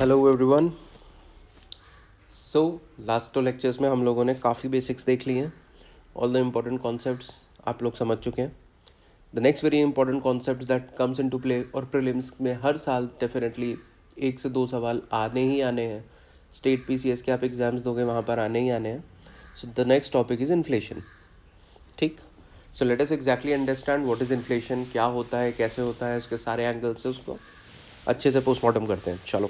Hello everyone. So last 2 lectures में हम लोगों ने काफ़ी बेसिक्स देख लिए हैं। ऑल द इम्पॉर्टेंट कॉन्सेप्ट्स आप लोग समझ चुके हैं। The next very important concept that comes into play और प्रीलिम्स में हर साल डेफिनेटली 1 से 2 सवाल आने ही आने हैं। स्टेट पीसीएस के आप एग्जाम्स दोगे वहाँ पर आने ही आने हैं। So the next topic is inflation. ठीक, so let us exactly understand what is inflation, क्या होता है, कैसे होता है, उसके सारे एंगल से उसको अच्छे से पोस्टमार्टम करते हैं। चलो,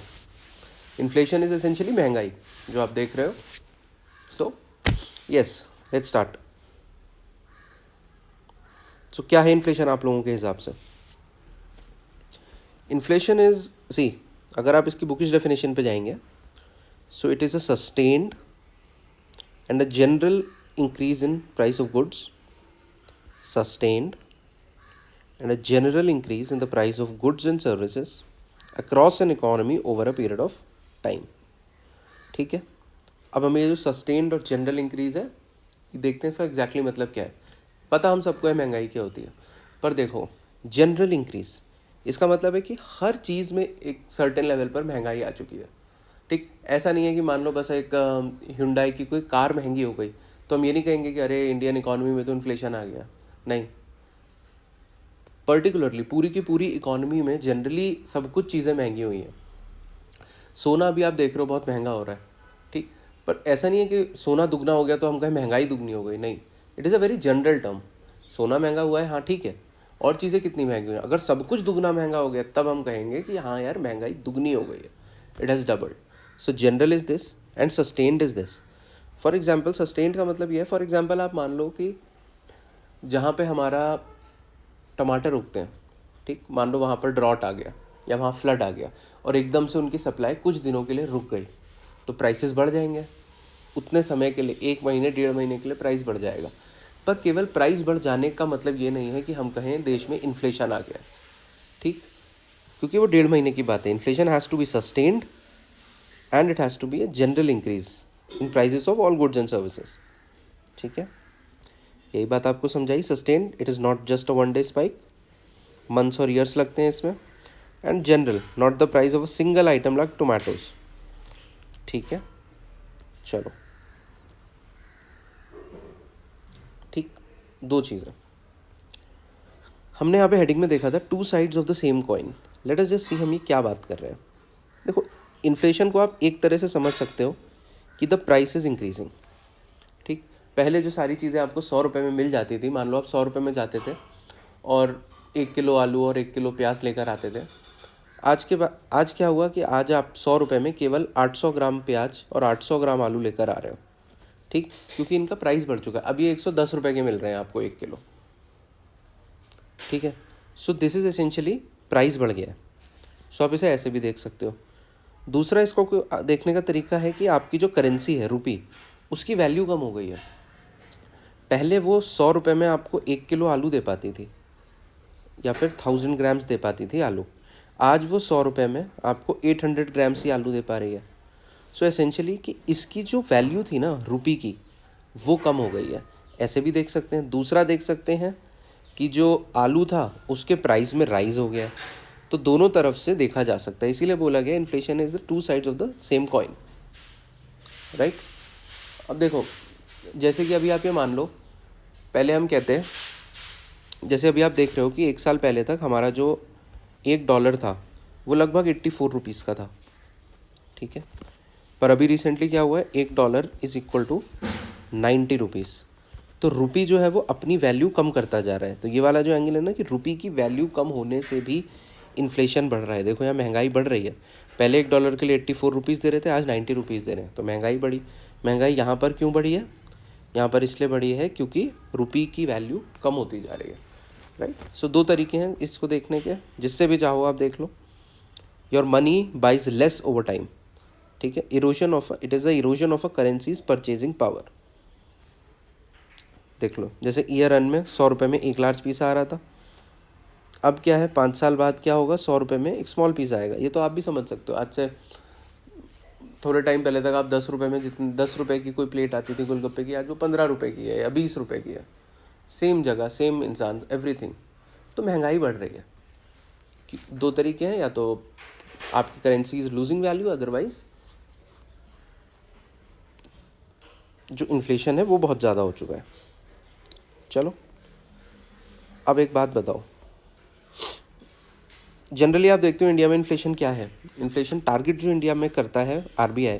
इन्फ्लेशन इज़ एसेंशियली महंगाई जो आप देख रहे हो। So yes, let's start. So क्या है इन्फ्लेशन आप लोगों के हिसाब से? इन्फ्लेशन इज सी, अगर आप इसकी बुकिश डेफिनेशन पे जाएंगे, सो it is a sustained and a general increase in price of goods, sustained and a general increase in the price of goods and services across an economy over a period of time. ठीक है, अब हमें ये जो sustained और general increase है ये देखते हैं इसका एग्जैक्टली मतलब क्या है। पता हम सबको है महंगाई क्या होती है, पर देखो जनरल इंक्रीज़ इसका मतलब है कि हर चीज़ में एक सर्टेन लेवल पर महंगाई आ चुकी है। ठीक, ऐसा नहीं है कि मान लो बस एक hyundai की कोई कार महंगी हो गई तो हम ये नहीं कहेंगे कि अरे इंडियन इकोनॉमी में तो इन्फ्लेशन आ गया। नहीं, पर्टिकुलरली पूरी की पूरी इकोनॉमी में जनरली सब कुछ चीज़ें महंगी हुई हैं। सोना भी आप देख रहे हो बहुत महंगा हो रहा है। ठीक, पर ऐसा नहीं है कि सोना दुगना हो गया तो हम कहें महंगाई दुगनी हो गई। नहीं, it is a very general term. सोना महंगा हुआ है, हाँ ठीक है, और चीज़ें कितनी महंगी हुई हैं। अगर सब कुछ दुगना महंगा हो गया तब हम कहेंगे कि हाँ यार महंगाई दुगनी हो गई है, it has doubled. So general is this and sustained is this. For example sustained का मतलब ये है, फॉर एग्जाम्पल आप मान लो कि जहाँ पे हमारा टमाटर उगते हैं, ठीक, मान लो वहाँ पर ड्रॉट आ गया या वहाँ फ्लड आ गया और एकदम से उनकी सप्लाई कुछ दिनों के लिए रुक गई तो प्राइसेस बढ़ जाएंगे। उतने समय के लिए 1 महीने 1.5 महीने के लिए प्राइस बढ़ जाएगा। पर केवल प्राइस बढ़ जाने का मतलब ये नहीं है कि हम कहें देश में इन्फ्लेशन आ गया। ठीक, क्योंकि वो 1.5 महीने की बात है। Inflation has to be sustained and it has to be a general increase in prices of all goods and services. ठीक है, यही बात आपको समझाई। Sustained, it is not just a 1 day spike, months और ईयर्स लगते हैं इसमें। And general, not the price of a single item like tomatoes. ठीक है, चलो ठीक, 2 चीज़ें हमने यहाँ पे हेडिंग में देखा था, 2 sides of the same coin. Let us just see हम ये क्या बात कर रहे हैं। देखो, इन्फ्लेशन को आप एक तरह से समझ सकते हो कि द प्राइस इज इंक्रीजिंग। ठीक, पहले जो सारी चीज़ें आपको 100 रुपये में मिल जाती थी, मान लो आप 100 रुपये में जाते थे और 1 किलो आलू और 1 किलो प्याज लेकर आते थे। आज क्या हुआ कि आज आप 100 रुपये में केवल 800 ग्राम प्याज और 800 ग्राम आलू लेकर आ रहे हो। ठीक, क्योंकि इनका प्राइस बढ़ चुका है। अब ये 110 रुपये के मिल रहे हैं आपको 1 किलो। ठीक है, सो दिस इज एसेंशियली प्राइस बढ़ गया है। सो आप इसे ऐसे भी देख सकते हो। दूसरा इसको देखने का तरीका है कि आपकी जो करेंसी है रुपी, उसकी वैल्यू कम हो गई है। पहले वो 100 रुपये में आपको 1 किलो आलू दे पाती थी या फिर 1000 ग्राम्स दे पाती थी आलू। आज वो 100 रुपये में आपको 800 ग्राम्स ही आलू दे पा रही है। सो एसेंशियली कि इसकी जो वैल्यू थी ना रुपी की, वो कम हो गई है। ऐसे भी देख सकते हैं। दूसरा देख सकते हैं कि जो आलू था उसके प्राइस में राइज हो गया। तो दोनों तरफ से देखा जा सकता है, इसीलिए बोला गया inflation is the 2 sides of the same coin, right. अब देखो, जैसे कि अभी आप ये मान लो, पहले हम कहते हैं, जैसे अभी आप देख रहे हो कि 1 साल पहले तक हमारा जो $1 था वो लगभग 84 रुपीज़ का था। ठीक है, पर अभी रिसेंटली क्या हुआ है, $1 इज इक्वल टू 90 रुपीज़। तो रुपी जो है वो अपनी वैल्यू कम करता जा रहा है। तो ये वाला जो एंगल है ना कि रुपी की वैल्यू कम होने से भी इन्फ्लेशन बढ़ रहा है। देखो यहाँ महंगाई बढ़ रही है। पहले $1 के लिए 84 रुपीज़ दे रहे थे, आज 90 रुपीज़ दे रहे हैं, तो महंगाई बढ़ी। महंगाई यहाँ पर क्यों बढ़ी है? यहाँ पर इसलिए बढ़ी है क्योंकि रुपी की वैल्यू कम होती जा रही है, राइट। सो 2 तरीके हैं इसको देखने के, जिससे भी चाहो आप देख लो। Your money buys less over time. ठीक है, erosion of it is the erosion of a currencies purchasing power. देख लो, जैसे ईयर एंड में 100 रुपये में एक लार्ज पीस आ रहा था, अब क्या है 5 साल बाद क्या होगा, 100 रुपये में एक स्मॉल पीस आएगा। ये तो आप भी समझ सकते हो। आज से थोड़े टाइम पहले तक आप 10 रुपये में जितनी 10 रुपये की कोई प्लेट आती थी गोलगप्पे की, आज वो 15 रुपये की है या 20 रुपये की है। सेम जगह, सेम इंसान, एवरीथिंग। तो महंगाई बढ़ रही है। 2 तरीके हैं, या तो आपकी currency is losing value, otherwise जो इन्फ्लेशन है वो बहुत ज़्यादा हो चुका है। चलो अब एक बात बताओ, जनरली आप देखते हो इंडिया में इन्फ्लेशन क्या है। इन्फ्लेशन टारगेट जो इंडिया में करता है आरबीआई,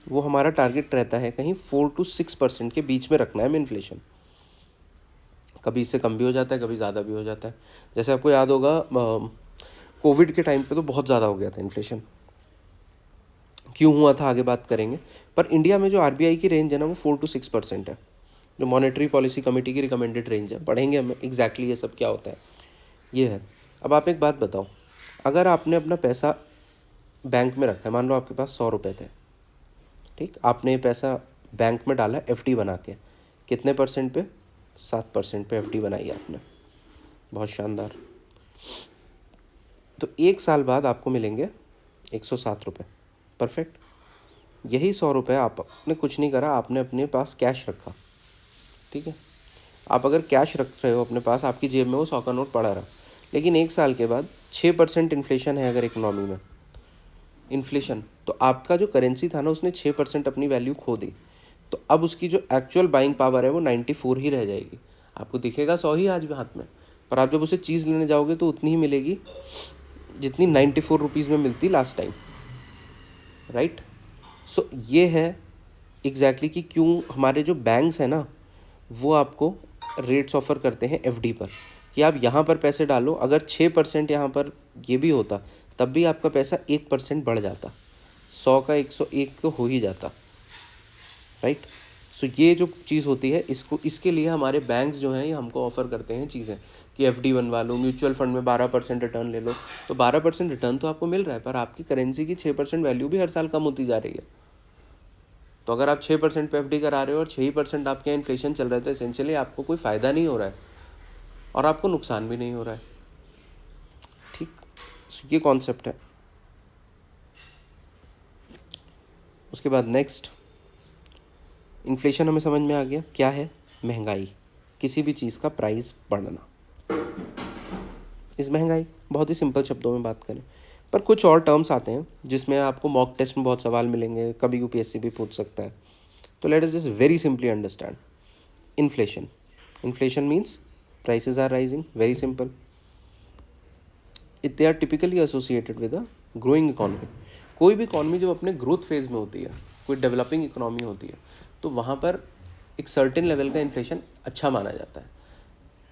वो हमारा टारगेट रहता है कहीं 4 to 6% के बीच में रखना है हमें इन्फ्लेशन। कभी इससे कम भी हो जाता है, कभी ज़्यादा भी हो जाता है। जैसे आपको याद होगा कोविड के टाइम पे तो बहुत ज़्यादा हो गया था इन्फ्लेशन, क्यों हुआ था आगे बात करेंगे। पर इंडिया में जो आरबीआई की रेंज है ना वो 4 to 6% है, जो मॉनेटरी पॉलिसी कमेटी की रिकमेंडेड रेंज है। पढ़ेंगे हम एग्जैक्टली ये सब क्या होता है, ये है। अब आप एक बात बताओ, अगर आपने अपना पैसा बैंक में रखा है, मान लो आपके पास 100 रुपये थे, ठीक, आपने ये पैसा बैंक में डाला एफडी बना के, कितने परसेंट पे? 7% पे एफडी बनाई आपने, बहुत शानदार। तो 1 साल बाद आपको मिलेंगे 107 रुपये, परफेक्ट। यही 100 रुपये आपने कुछ नहीं करा, आपने अपने पास कैश रखा, ठीक है। आप अगर कैश रख रहे हो अपने पास, आपकी जेब में वो 100 का नोट पड़ा रहा, लेकिन 1 साल के बाद 6% इन्फ्लेशन है अगर इकोनॉमी में, इन्फ्लेशन, तो आपका जो करेंसी था ना उसने 6% अपनी वैल्यू खो दी। तो अब उसकी जो एक्चुअल बाइंग पावर है वो 94 ही रह जाएगी। आपको दिखेगा 100 ही आज भी हाथ में, पर आप जब उसे चीज़ लेने जाओगे तो उतनी ही मिलेगी जितनी 94 रुपीज़ में मिलती लास्ट टाइम, राइट। सो ये है एग्जैक्टली कि क्यों हमारे जो बैंक्स हैं ना वो आपको रेट्स ऑफ़र करते हैं एफडी पर, कि आप यहाँ पर पैसे डालो। अगर 6% यहाँ पर ये भी होता तब भी आपका पैसा 1% बढ़ जाता, 100 का 101 तो हो ही जाता, राइट। सो ये जो चीज़ होती है, इसके लिए हमारे बैंक्स जो हैं ये हमको ऑफ़र करते हैं चीज़ें कि एफडी बनवा लो, म्यूचुअल फंड में 12% रिटर्न ले लो। तो 12% रिटर्न तो आपको मिल रहा है, पर आपकी करेंसी की 6% वैल्यू भी हर साल कम होती जा रही है। तो अगर आप 6% पे एफडी करा रहे हो और 6% आपके यहाँ इन्फ्लेशन चल रहा है, तो एसेंशियली आपको कोई फ़ायदा नहीं हो रहा है और आपको नुकसान भी नहीं हो रहा है, ठीक। ये कॉन्सेप्ट है। उसके बाद नेक्स्ट, इन्फ्लेशन हमें समझ में आ गया क्या है, महंगाई, किसी भी चीज़ का प्राइस बढ़ना। इस महंगाई बहुत ही सिंपल शब्दों में बात करें, पर कुछ और टर्म्स आते हैं जिसमें आपको मॉक टेस्ट में बहुत सवाल मिलेंगे, कभी यूपीएससी भी पूछ सकता है। तो let us just very simply understand inflation. Inflation means prices are rising, very simple. They are typically associated with a growing economy. कोई भी इकॉनमी जब अपने ग्रोथ फेज में होती है, कोई डेवलपिंग इकोनॉमी होती है, तो वहाँ पर एक सर्टेन लेवल का इन्फ्लेशन अच्छा माना जाता है,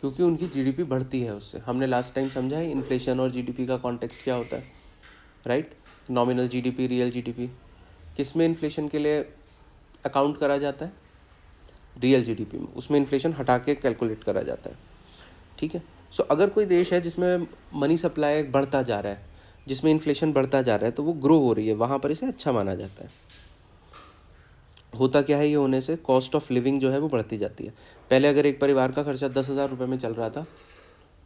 क्योंकि उनकी जीडीपी बढ़ती है उससे। हमने लास्ट टाइम समझा है इन्फ्लेशन और जीडीपी का कॉन्टेक्स्ट क्या होता है, right. Nominal GDP, real GDP, किस में इन्फ्लेशन के लिए अकाउंट करा जाता है? रियल जीडीपी में, उसमें इन्फ्लेशन हटा के कैलकुलेट करा जाता है, ठीक है। सो अगर कोई देश है जिसमें मनी सप्लाई बढ़ता जा रहा है, जिसमें इन्फ्लेशन बढ़ता जा रहा है, तो वो ग्रो हो रही है, वहाँ पर इसे अच्छा माना जाता है। होता क्या है ये होने से, कॉस्ट ऑफ लिविंग जो है वो बढ़ती जाती है। पहले अगर एक परिवार का खर्चा 10,000 रुपये में चल रहा था,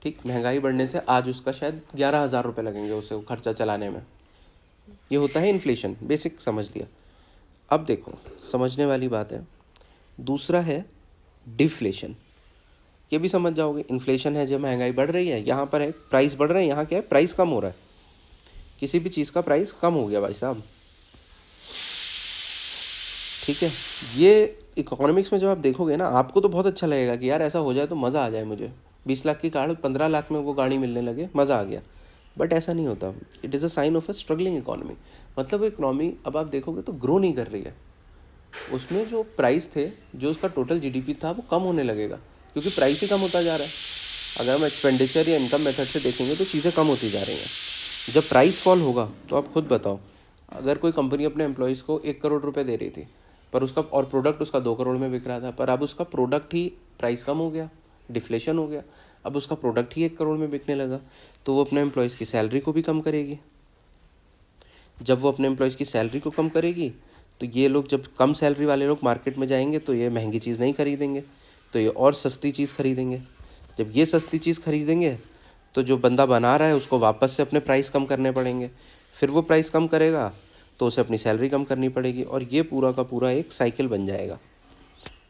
ठीक, महंगाई बढ़ने से आज उसका शायद 11,000 रुपये लगेंगे उसे खर्चा चलाने में। ये होता है इन्फ्लेशन, बेसिक समझ लिया। अब देखो समझने वाली बात है, दूसरा है डिफ्लेशन। ये भी समझ जाओगे, इन्फ्लेशन है जब महंगाई बढ़ रही है, यहाँ पर है प्राइस बढ़ रहे हैं, यहाँ क्या है प्राइस कम हो रहा है, किसी भी चीज़ का प्राइस कम हो गया भाई साहब, ठीक है। ये इकोनॉमिक्स में जब आप देखोगे ना, आपको तो बहुत अच्छा लगेगा कि यार ऐसा हो जाए तो मज़ा आ जाए, मुझे 20 लाख की कार 15 लाख में वो गाड़ी मिलने लगे, मज़ा आ गया। बट ऐसा नहीं होता, it is a sign of a struggling economy. मतलब इकोनॉमी अब आप देखोगे तो ग्रो नहीं कर रही है, उसमें जो प्राइस थे, जो उसका टोटल जीडीपी था वो कम होने लगेगा, क्योंकि प्राइस ही कम होता जा रहा है। अगर हम एक्सपेंडिचर या इनकम मेथड से देखेंगे तो चीज़ें कम होती जा रही हैं। जब प्राइस फॉल होगा तो आप खुद बताओ, अगर कोई कंपनी अपने एम्प्लॉयज़ को 1 करोड़ रुपए दे रही थी, पर उसका और प्रोडक्ट उसका 2 करोड़ में बिक रहा था, पर अब उसका प्रोडक्ट ही प्राइस कम हो गया, डिफ्लेशन हो गया, अब उसका प्रोडक्ट ही 1 करोड़ में बिकने लगा, तो वो अपने एम्प्लॉयज़ की सैलरी को भी कम करेगी। जब वो अपने एम्प्लॉयज़ की सैलरी को कम करेगी, तो ये लोग, जब कम सैलरी वाले लोग मार्केट में जाएंगे तो ये महंगी चीज़ नहीं खरीदेंगे, तो ये और सस्ती चीज़ खरीदेंगे। जब ये सस्ती चीज़ खरीदेंगे तो जो बंदा बना रहा है उसको वापस से अपने प्राइस कम करने पड़ेंगे, फिर वो प्राइस कम करेगा तो उसे अपनी सैलरी कम करनी पड़ेगी, और ये पूरा का पूरा एक साइकिल बन जाएगा,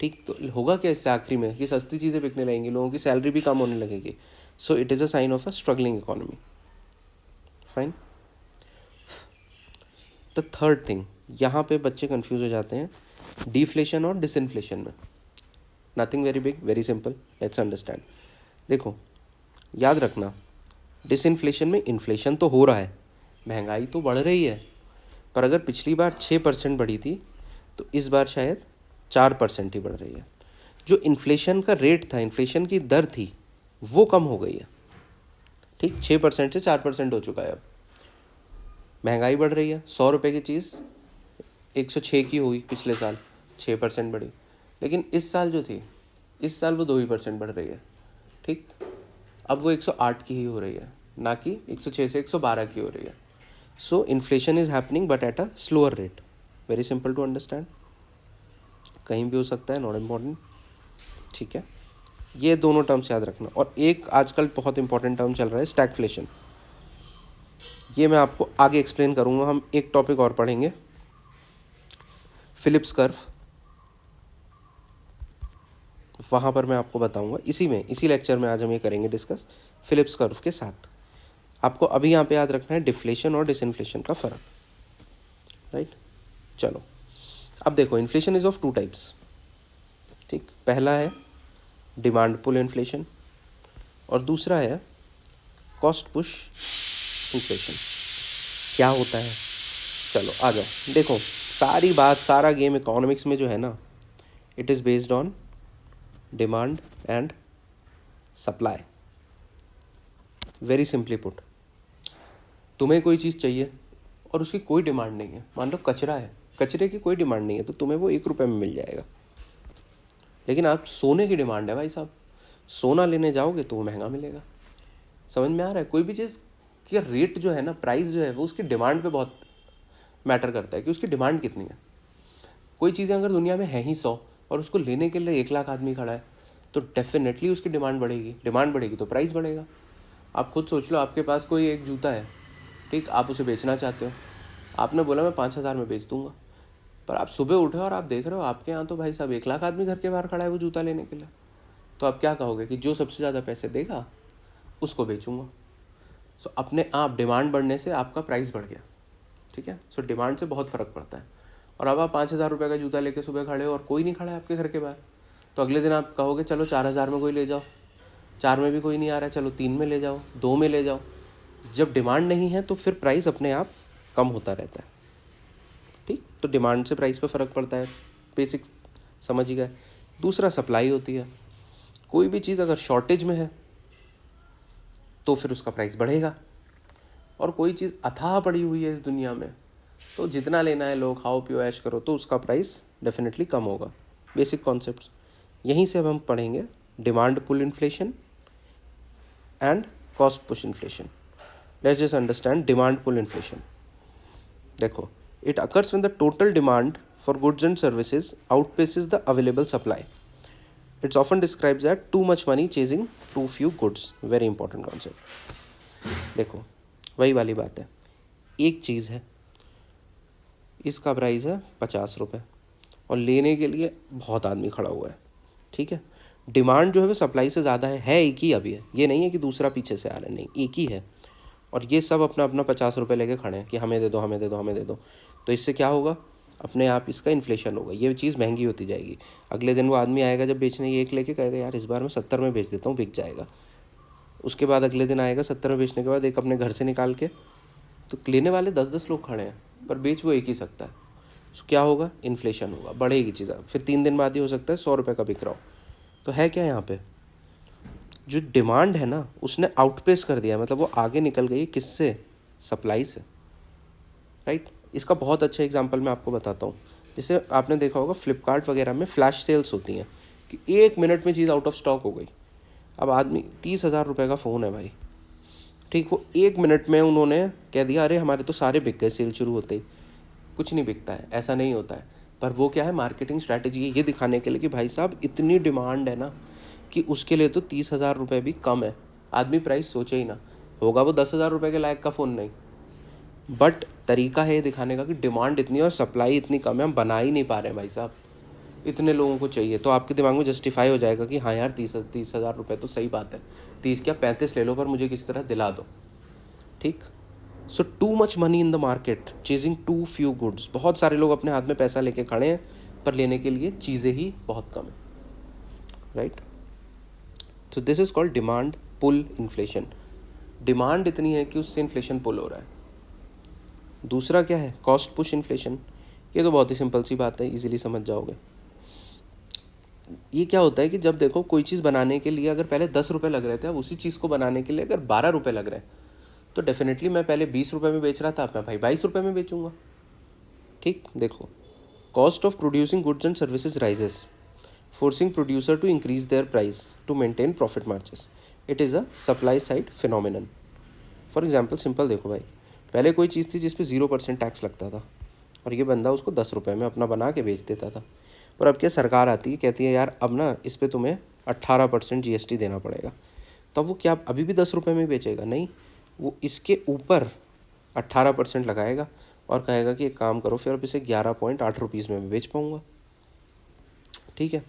ठीक। तो होगा क्या इससे आखिरी में, कि सस्ती चीज़ें बिकने लगेंगी, लोगों की सैलरी भी कम होने लगेगी। So it is a sign of a struggling economy, fine. The third thing, यहाँ पे बच्चे कंफ्यूज हो जाते हैं डिफ्लेशन और डिसइन्फ्लेशन में। Nothing very big, very simple, let's understand. देखो याद रखना, डिसइन्फ्लेशन में इन्फ्लेशन तो हो रहा है, महंगाई तो बढ़ रही है, पर अगर पिछली बार 6% बढ़ी थी तो इस बार शायद 4% ही बढ़ रही है। जो इन्फ्लेशन का रेट था, इन्फ्लेशन की दर थी, वो कम हो गई है। ठीक, 6% से 4% हो चुका है। अब महंगाई बढ़ रही है, 100 रुपये की चीज़ 106 की हुई पिछले साल, 6% बढ़ी। लेकिन इस साल जो थी, इस साल वो 2% बढ़ रही है। ठीक, अब वो 108 की ही हो रही है, ना कि 106 से 112 की हो रही है। So inflation is happening but at a slower rate. Very simple to understand, कहीं भी हो सकता है, नॉट इम्पॉर्टेंट। ठीक है, ये दोनों टर्म्स याद रखना। और एक आजकल बहुत इंपॉर्टेंट टर्म चल रहा है स्टैगफ्लेशन, ये मैं आपको आगे एक्सप्लेन करूँगा। हम एक टॉपिक और पढ़ेंगे, फिलिप्स कर्व, वहाँ पर मैं आपको बताऊँगा। इसी लेक्चर में आज हम ये करेंगे डिस्कस फिलिप्स कर्व के साथ। आपको अभी यहाँ पे याद रखना है डिफ्लेशन और डिसइन्फ्लेशन का फ़र्क, राइट। चलो अब देखो, इन्फ्लेशन इज़ ऑफ 2 टाइप्स। ठीक, पहला है डिमांड पुल इन्फ्लेशन और दूसरा है कॉस्ट पुश इन्फ्लेशन। क्या होता है, चलो आ जाओ। देखो सारी बात, सारा गेम इकोनॉमिक्स में जो है ना, it is based on demand and supply. Very simply put, तुम्हें कोई चीज़ चाहिए और उसकी कोई डिमांड नहीं है, मान लो कचरा है, कचरे की कोई डिमांड नहीं है, तो तुम्हें वो 1 रुपये में मिल जाएगा। लेकिन आप सोने की डिमांड है भाई साहब, सोना लेने जाओगे तो वो महंगा मिलेगा। समझ में आ रहा है, कोई भी चीज़ का रेट जो है ना, प्राइस जो है, वो उसकी डिमांड पे बहुत मैटर करता है कि उसकी डिमांड कितनी है। कोई चीज़ें अगर दुनिया में है ही 100 और उसको लेने के लिए 1 लाख आदमी खड़ा है, तो डेफिनेटली उसकी डिमांड बढ़ेगी। डिमांड बढ़ेगी तो प्राइस बढ़ेगा। आप खुद सोच लो, आपके पास कोई एक जूता है, ठीक, आप उसे बेचना चाहते हो, आपने बोला मैं 5,000 में बेच दूंगा, पर आप सुबह उठे और आप देख रहे हो आपके यहाँ तो भाई साहब 1 लाख आदमी घर के बाहर खड़ा है वो जूता लेने के लिए, तो आप क्या कहोगे कि जो सबसे ज़्यादा पैसे देगा उसको बेचूंगा। सो अपने आप डिमांड बढ़ने से आपका प्राइस बढ़ गया। ठीक है, सो डिमांड से बहुत फ़र्क पड़ता है। और अब आप 5,000 रुपये का जूता लेके सुबह खड़े हो और कोई नहीं खड़ा है आपके घर के बाहर, तो अगले दिन आप कहोगे चलो 4,000 में कोई ले जाओ, 4 में भी कोई नहीं आ रहा है, चलो 3 में ले जाओ, 2 में ले जाओ। जब डिमांड नहीं है तो फिर प्राइस अपने आप कम होता रहता है। ठीक, तो डिमांड से प्राइस पे फ़र्क पड़ता है, बेसिक समझ ही गए। दूसरा सप्लाई होती है, कोई भी चीज़ अगर शॉर्टेज में है तो फिर उसका प्राइस बढ़ेगा, और कोई चीज़ अथाह पड़ी हुई है इस दुनिया में तो जितना लेना है लो, खाओ पियो ऐश करो, तो उसका प्राइस डेफिनेटली कम होगा। बेसिक कॉन्सेप्ट्स यहीं से अब हम पढ़ेंगे, demand pull inflation and cost push inflation. Let's just understand demand pull inflation. देखो, it occurs when the total demand for goods and services outpaces the available supply. It's often described as too much money chasing too few goods. Very important concept. देखो वही वाली बात है, एक चीज़ है, इसका price है 50 रुपये और लेने के लिए बहुत आदमी खड़ा हुआ है। ठीक है, डिमांड जो है वो सप्लाई से ज़्यादा है, एक ही अभी है, ये नहीं है कि दूसरा पीछे से आ रहा है, नहीं, एक ही है। और ये सब अपना अपना 50 रुपये लेके खड़े हैं कि हमें दे दो, हमें दे दो, हमें दे दो। तो इससे क्या होगा, अपने आप इसका इन्फ्लेशन होगा, ये चीज़ महंगी होती जाएगी। अगले दिन वो आदमी आएगा जब बेचने, ये एक लेके कहेगा यार इस बार मैं 70 में बेच देता हूँ, बिक जाएगा। उसके बाद अगले दिन आएगा 70 में बेचने के बाद एक अपने घर से निकाल के, तो लेने वाले 10-10 लोग खड़े हैं पर बेच वो एक ही सकता है। तो क्या होगा, इन्फ्लेशन होगा, बढ़ेगी चीज़। फिर 3 दिन बाद ही हो सकता है 100 रुपये का बिक रहा हो। तो है क्या यहाँ पे, जो डिमांड है ना उसने आउटपेस कर दिया, मतलब वो आगे निकल गई किससे, सप्लाई से, राइट। इसका बहुत अच्छा एग्जांपल मैं आपको बताता हूँ। जैसे आपने देखा होगा फ्लिपकार्ट वगैरह में फ्लैश सेल्स होती हैं कि 1 मिनट में चीज़ आउट ऑफ स्टॉक हो गई। अब आदमी 30,000 रुपये का फ़ोन है भाई, ठीक, वो 1 मिनट में उन्होंने कह दिया अरे हमारे तो सारे बिक गए, सेल शुरू होते ही। कुछ नहीं बिकता है, ऐसा नहीं होता है। पर वो क्या है, मार्केटिंग स्ट्रैटेजी है, ये दिखाने के लिए कि भाई साहब इतनी डिमांड है ना कि उसके लिए तो 30,000 रुपये भी कम है। आदमी प्राइस सोचे ही ना, होगा वो 10,000 रुपये के लायक का फ़ोन नहीं, बट तरीका है ये दिखाने का कि डिमांड इतनी और सप्लाई इतनी कम है, हम बना ही नहीं पा रहे हैं भाई साहब, इतने लोगों को चाहिए। तो आपके दिमाग में जस्टिफाई हो जाएगा कि हाँ यार 30,000 रुपये तो सही बात है, 30 क्या 35 ले लो पर मुझे किसी तरह दिला दो। ठीक, so too much money in the market chasing too few goods, बहुत सारे लोग अपने हाथ में पैसा लेके खड़े हैं पर लेने के लिए चीज़ें ही बहुत कम है, right. So this is called demand pull inflation. Demand इतनी है कि उससे इन्फ्लेशन पुल हो रहा है। दूसरा क्या है, कॉस्ट पुश इन्फ्लेशन। ये तो बहुत ही सिंपल सी बात है, इजीली समझ जाओगे। ये क्या होता है कि जब देखो कोई चीज़ बनाने के लिए अगर पहले 10 रुपये लग रहे थे, अब उसी चीज़ को बनाने के लिए अगर 12 रुपये लग रहे हैं, तो डेफिनेटली मैं पहले 20 रुपये में बेच रहा था, अब मैं भाई 22 रुपये में बेचूंगा। ठीक, देखो, cost of producing goods and services rises, forcing producer to increase their price to maintain profit margins. It is a supply side phenomenon. For example simple देखो भाई, पहले कोई चीज़ थी जिस पे 0% टैक्स लगता था और ये बंदा उसको 10 रुपये में अपना बना के बेच देता था। पर अब क्या सरकार आती है, कहती है यार अब ना इस पर तुम्हें 18% GST देना पड़ेगा। तो अब वो क्या अभी भी 10 रुपये में बेचेगा? नहीं, वो इसके ऊपर 18% लगाएगा और कहेगा कि एक काम करो, फिर अब इसे 11.8 रुपीज़ में बेच पाऊँगा। ठीक है,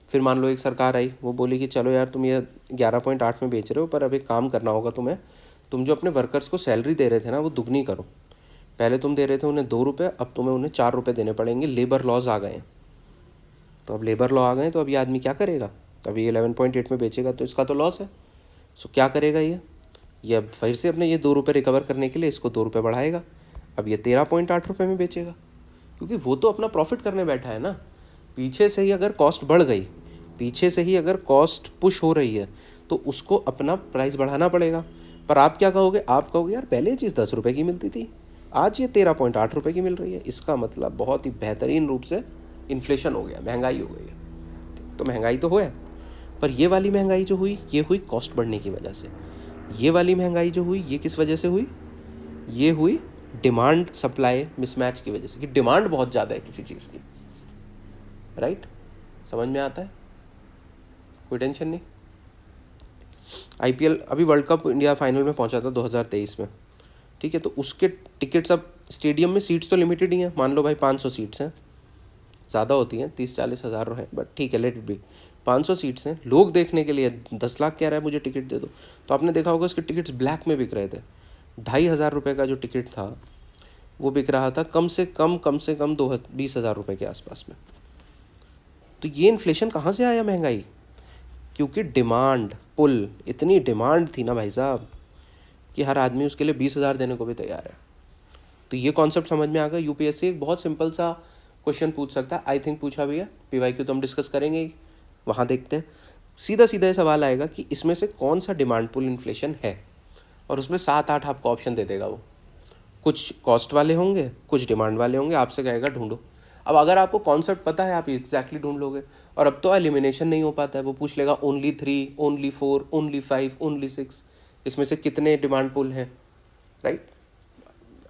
फिर मान लो एक सरकार आई, वो बोली कि चलो यार तुम ये 11.8 में बेच रहे हो, पर अब एक काम करना होगा तुम्हें, तुम जो अपने वर्कर्स को सैलरी दे रहे थे ना वो दुगनी करो। पहले तुम दे रहे थे उन्हें 2 रुपये, अब तुम्हें उन्हें 4 रुपये देने पड़ेंगे। लेबर लॉज आ गए हैं, तो अब लेबर लॉ आ गए तो अब ये आदमी क्या करेगा? तब ये 11.8 में बेचेगा तो इसका तो लॉस है। सो क्या करेगा ये अब फिर से अपने ये 2 रुपये रिकवर करने के लिए इसको 2 रुपये बढ़ाएगा। अब ये 13.8 रुपये में बेचेगा, क्योंकि वो तो अपना प्रॉफिट करने बैठा है ना। पीछे से ही अगर कॉस्ट बढ़ गई, पीछे से ही अगर कॉस्ट पुश हो रही है तो उसको अपना प्राइस बढ़ाना पड़ेगा। पर आप क्या कहोगे? आप कहोगे यार पहले ये चीज़ 10 रुपये की मिलती थी, आज ये 13.8 रुपये की मिल रही है। इसका मतलब बहुत ही बेहतरीन रूप से इन्फ्लेशन हो गया, महंगाई हो गई है। तो महंगाई तो हुआ, पर ये वाली महंगाई जो हुई ये हुई कॉस्ट बढ़ने की वजह से। ये वाली महंगाई जो हुई ये किस वजह से हुई? ये हुई डिमांड सप्लाई मिसमैच की वजह से, कि डिमांड बहुत ज़्यादा है किसी चीज़ की। राइट, समझ में आता है? कोई टेंशन नहीं। IPL अभी वर्ल्ड कप इंडिया फाइनल में पहुंचा था 2023 में, ठीक है। तो उसके टिकट्स, अब स्टेडियम में सीट्स तो लिमिटेड ही हैं, मान लो भाई 500 सीट्स हैं, ज़्यादा होती हैं 30-40 हज़ार हैं, बट ठीक है लेट इट बी। 500 सीट्स हैं, लोग देखने के लिए 10 लाख कह रहा है मुझे टिकट दे दो। तो आपने देखा होगा उसके टिकट्स ब्लैक में बिक रहे थे। 2,500 रुपये का जो टिकट था वो बिक रहा था कम से कम 20,000 रुपये के आसपास में। तो ये इन्फ्लेशन कहाँ से आया? महंगाई, क्योंकि डिमांड पुल, इतनी डिमांड थी ना भाई साहब कि हर आदमी उसके लिए 20,000 देने को भी तैयार है। तो ये कॉन्सेप्ट समझ में आ गया। UPSC एक बहुत सिंपल सा क्वेश्चन पूछ सकता है, आई थिंक पूछा भी है, PYQ तो हम डिस्कस करेंगे ही, वहाँ देखते हैं। सीधा सीधा ये सवाल आएगा कि इसमें से कौन सा डिमांड पुल इन्फ्लेशन है, और उसमें 7-8 आपको ऑप्शन दे देगा। वो कुछ कॉस्ट वाले होंगे, कुछ डिमांड वाले होंगे, आपसे कहेगा ढूंढो। अब अगर आपको कॉन्सेप्ट पता है आप एग्जैक्टली ढूंढ लोगे। और अब तो एलिमिनेशन नहीं हो पाता है, वो पूछ लेगा ओनली 3, ओनली 4, ओनली 5, ओनली 6, इसमें से कितने डिमांड पुल हैं, राइट।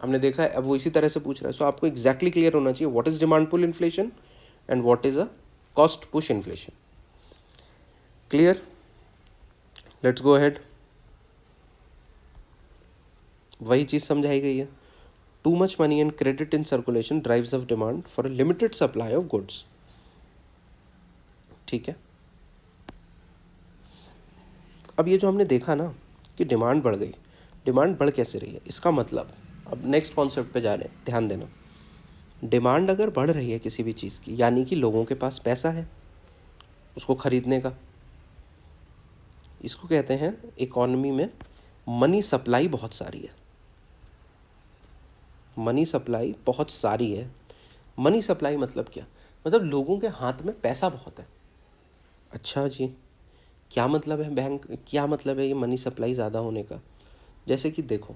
हमने देखा है, अब वो इसी तरह से पूछ रहा है। सो आपको एग्जैक्टली क्लियर होना चाहिए what is demand pull inflation and what is a cost push inflation. Clear? Let's go ahead. वही चीज़ समझाई गई है। Too much money and credit in circulation drives of demand for a limited supply of goods. ठीक है, अब ये जो हमने देखा ना कि डिमांड बढ़ गई, डिमांड बढ़ कैसे रही है, इसका मतलब अब नेक्स्ट कॉन्सेप्ट पे जा रहे हैं, ध्यान देना। डिमांड अगर बढ़ रही है किसी भी चीज़ की, यानी कि लोगों के पास पैसा है उसको खरीदने का। इसको कहते हैं इकोनॉमी में मनी सप्लाई बहुत सारी है। मनी सप्लाई बहुत सारी है। मनी सप्लाई मतलब क्या? मतलब लोगों के हाथ में पैसा बहुत है। अच्छा जी, क्या मतलब है बैंक, क्या मतलब है ये मनी सप्लाई ज़्यादा होने का? जैसे कि देखो,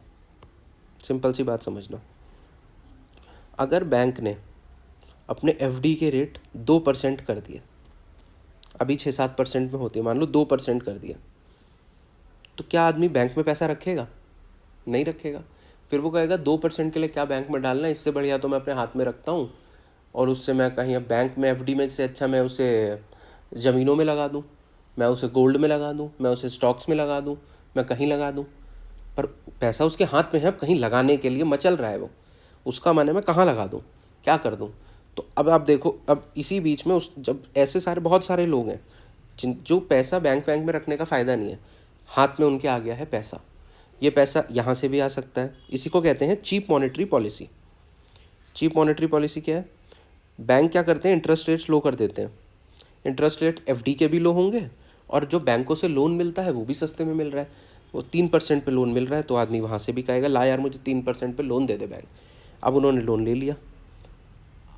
सिंपल सी बात समझना, अगर बैंक ने अपने FD के रेट 2% कर दिए, अभी 6-7% में होती है, मान लो 2% कर दिया, तो क्या आदमी बैंक में पैसा रखेगा? नहीं रखेगा। फिर वो कहेगा 2% के लिए क्या बैंक में डालना, इससे बढ़िया तो मैं अपने हाथ में रखता हूँ, और उससे मैं कहीं अब बैंक में FD में से अच्छा मैं उसे ज़मीनों में लगा दूँ, मैं उसे गोल्ड में लगा दूँ, मैं उसे स्टॉक्स में लगा दूँ, मैं कहीं लगा दूँ। पर पैसा उसके हाथ में है, अब कहीं लगाने के लिए मचल रहा है वो, उसका मन है मैं कहाँ लगा दूँ, क्या कर दूँ। तो अब आप देखो, अब इसी बीच में उस जब ऐसे सारे बहुत सारे लोग हैं जो पैसा बैंक में रखने का फ़ायदा नहीं है, हाथ में उनके आ गया है पैसा, ये पैसा यहाँ से भी आ सकता है। इसी को कहते हैं cheap monetary policy. Cheap monetary policy क्या है? बैंक क्या करते हैं, इंटरेस्ट रेट्स लो कर देते हैं। इंटरेस्ट रेट एफडी के भी लो होंगे और जो बैंकों से लोन मिलता है वो भी सस्ते में मिल रहा है। वो 3% पे लोन मिल रहा है तो आदमी वहाँ से भी कहेगा ला यार मुझे 3% पे लोन दे दे बैंक। अब उन्होंने लोन ले लिया,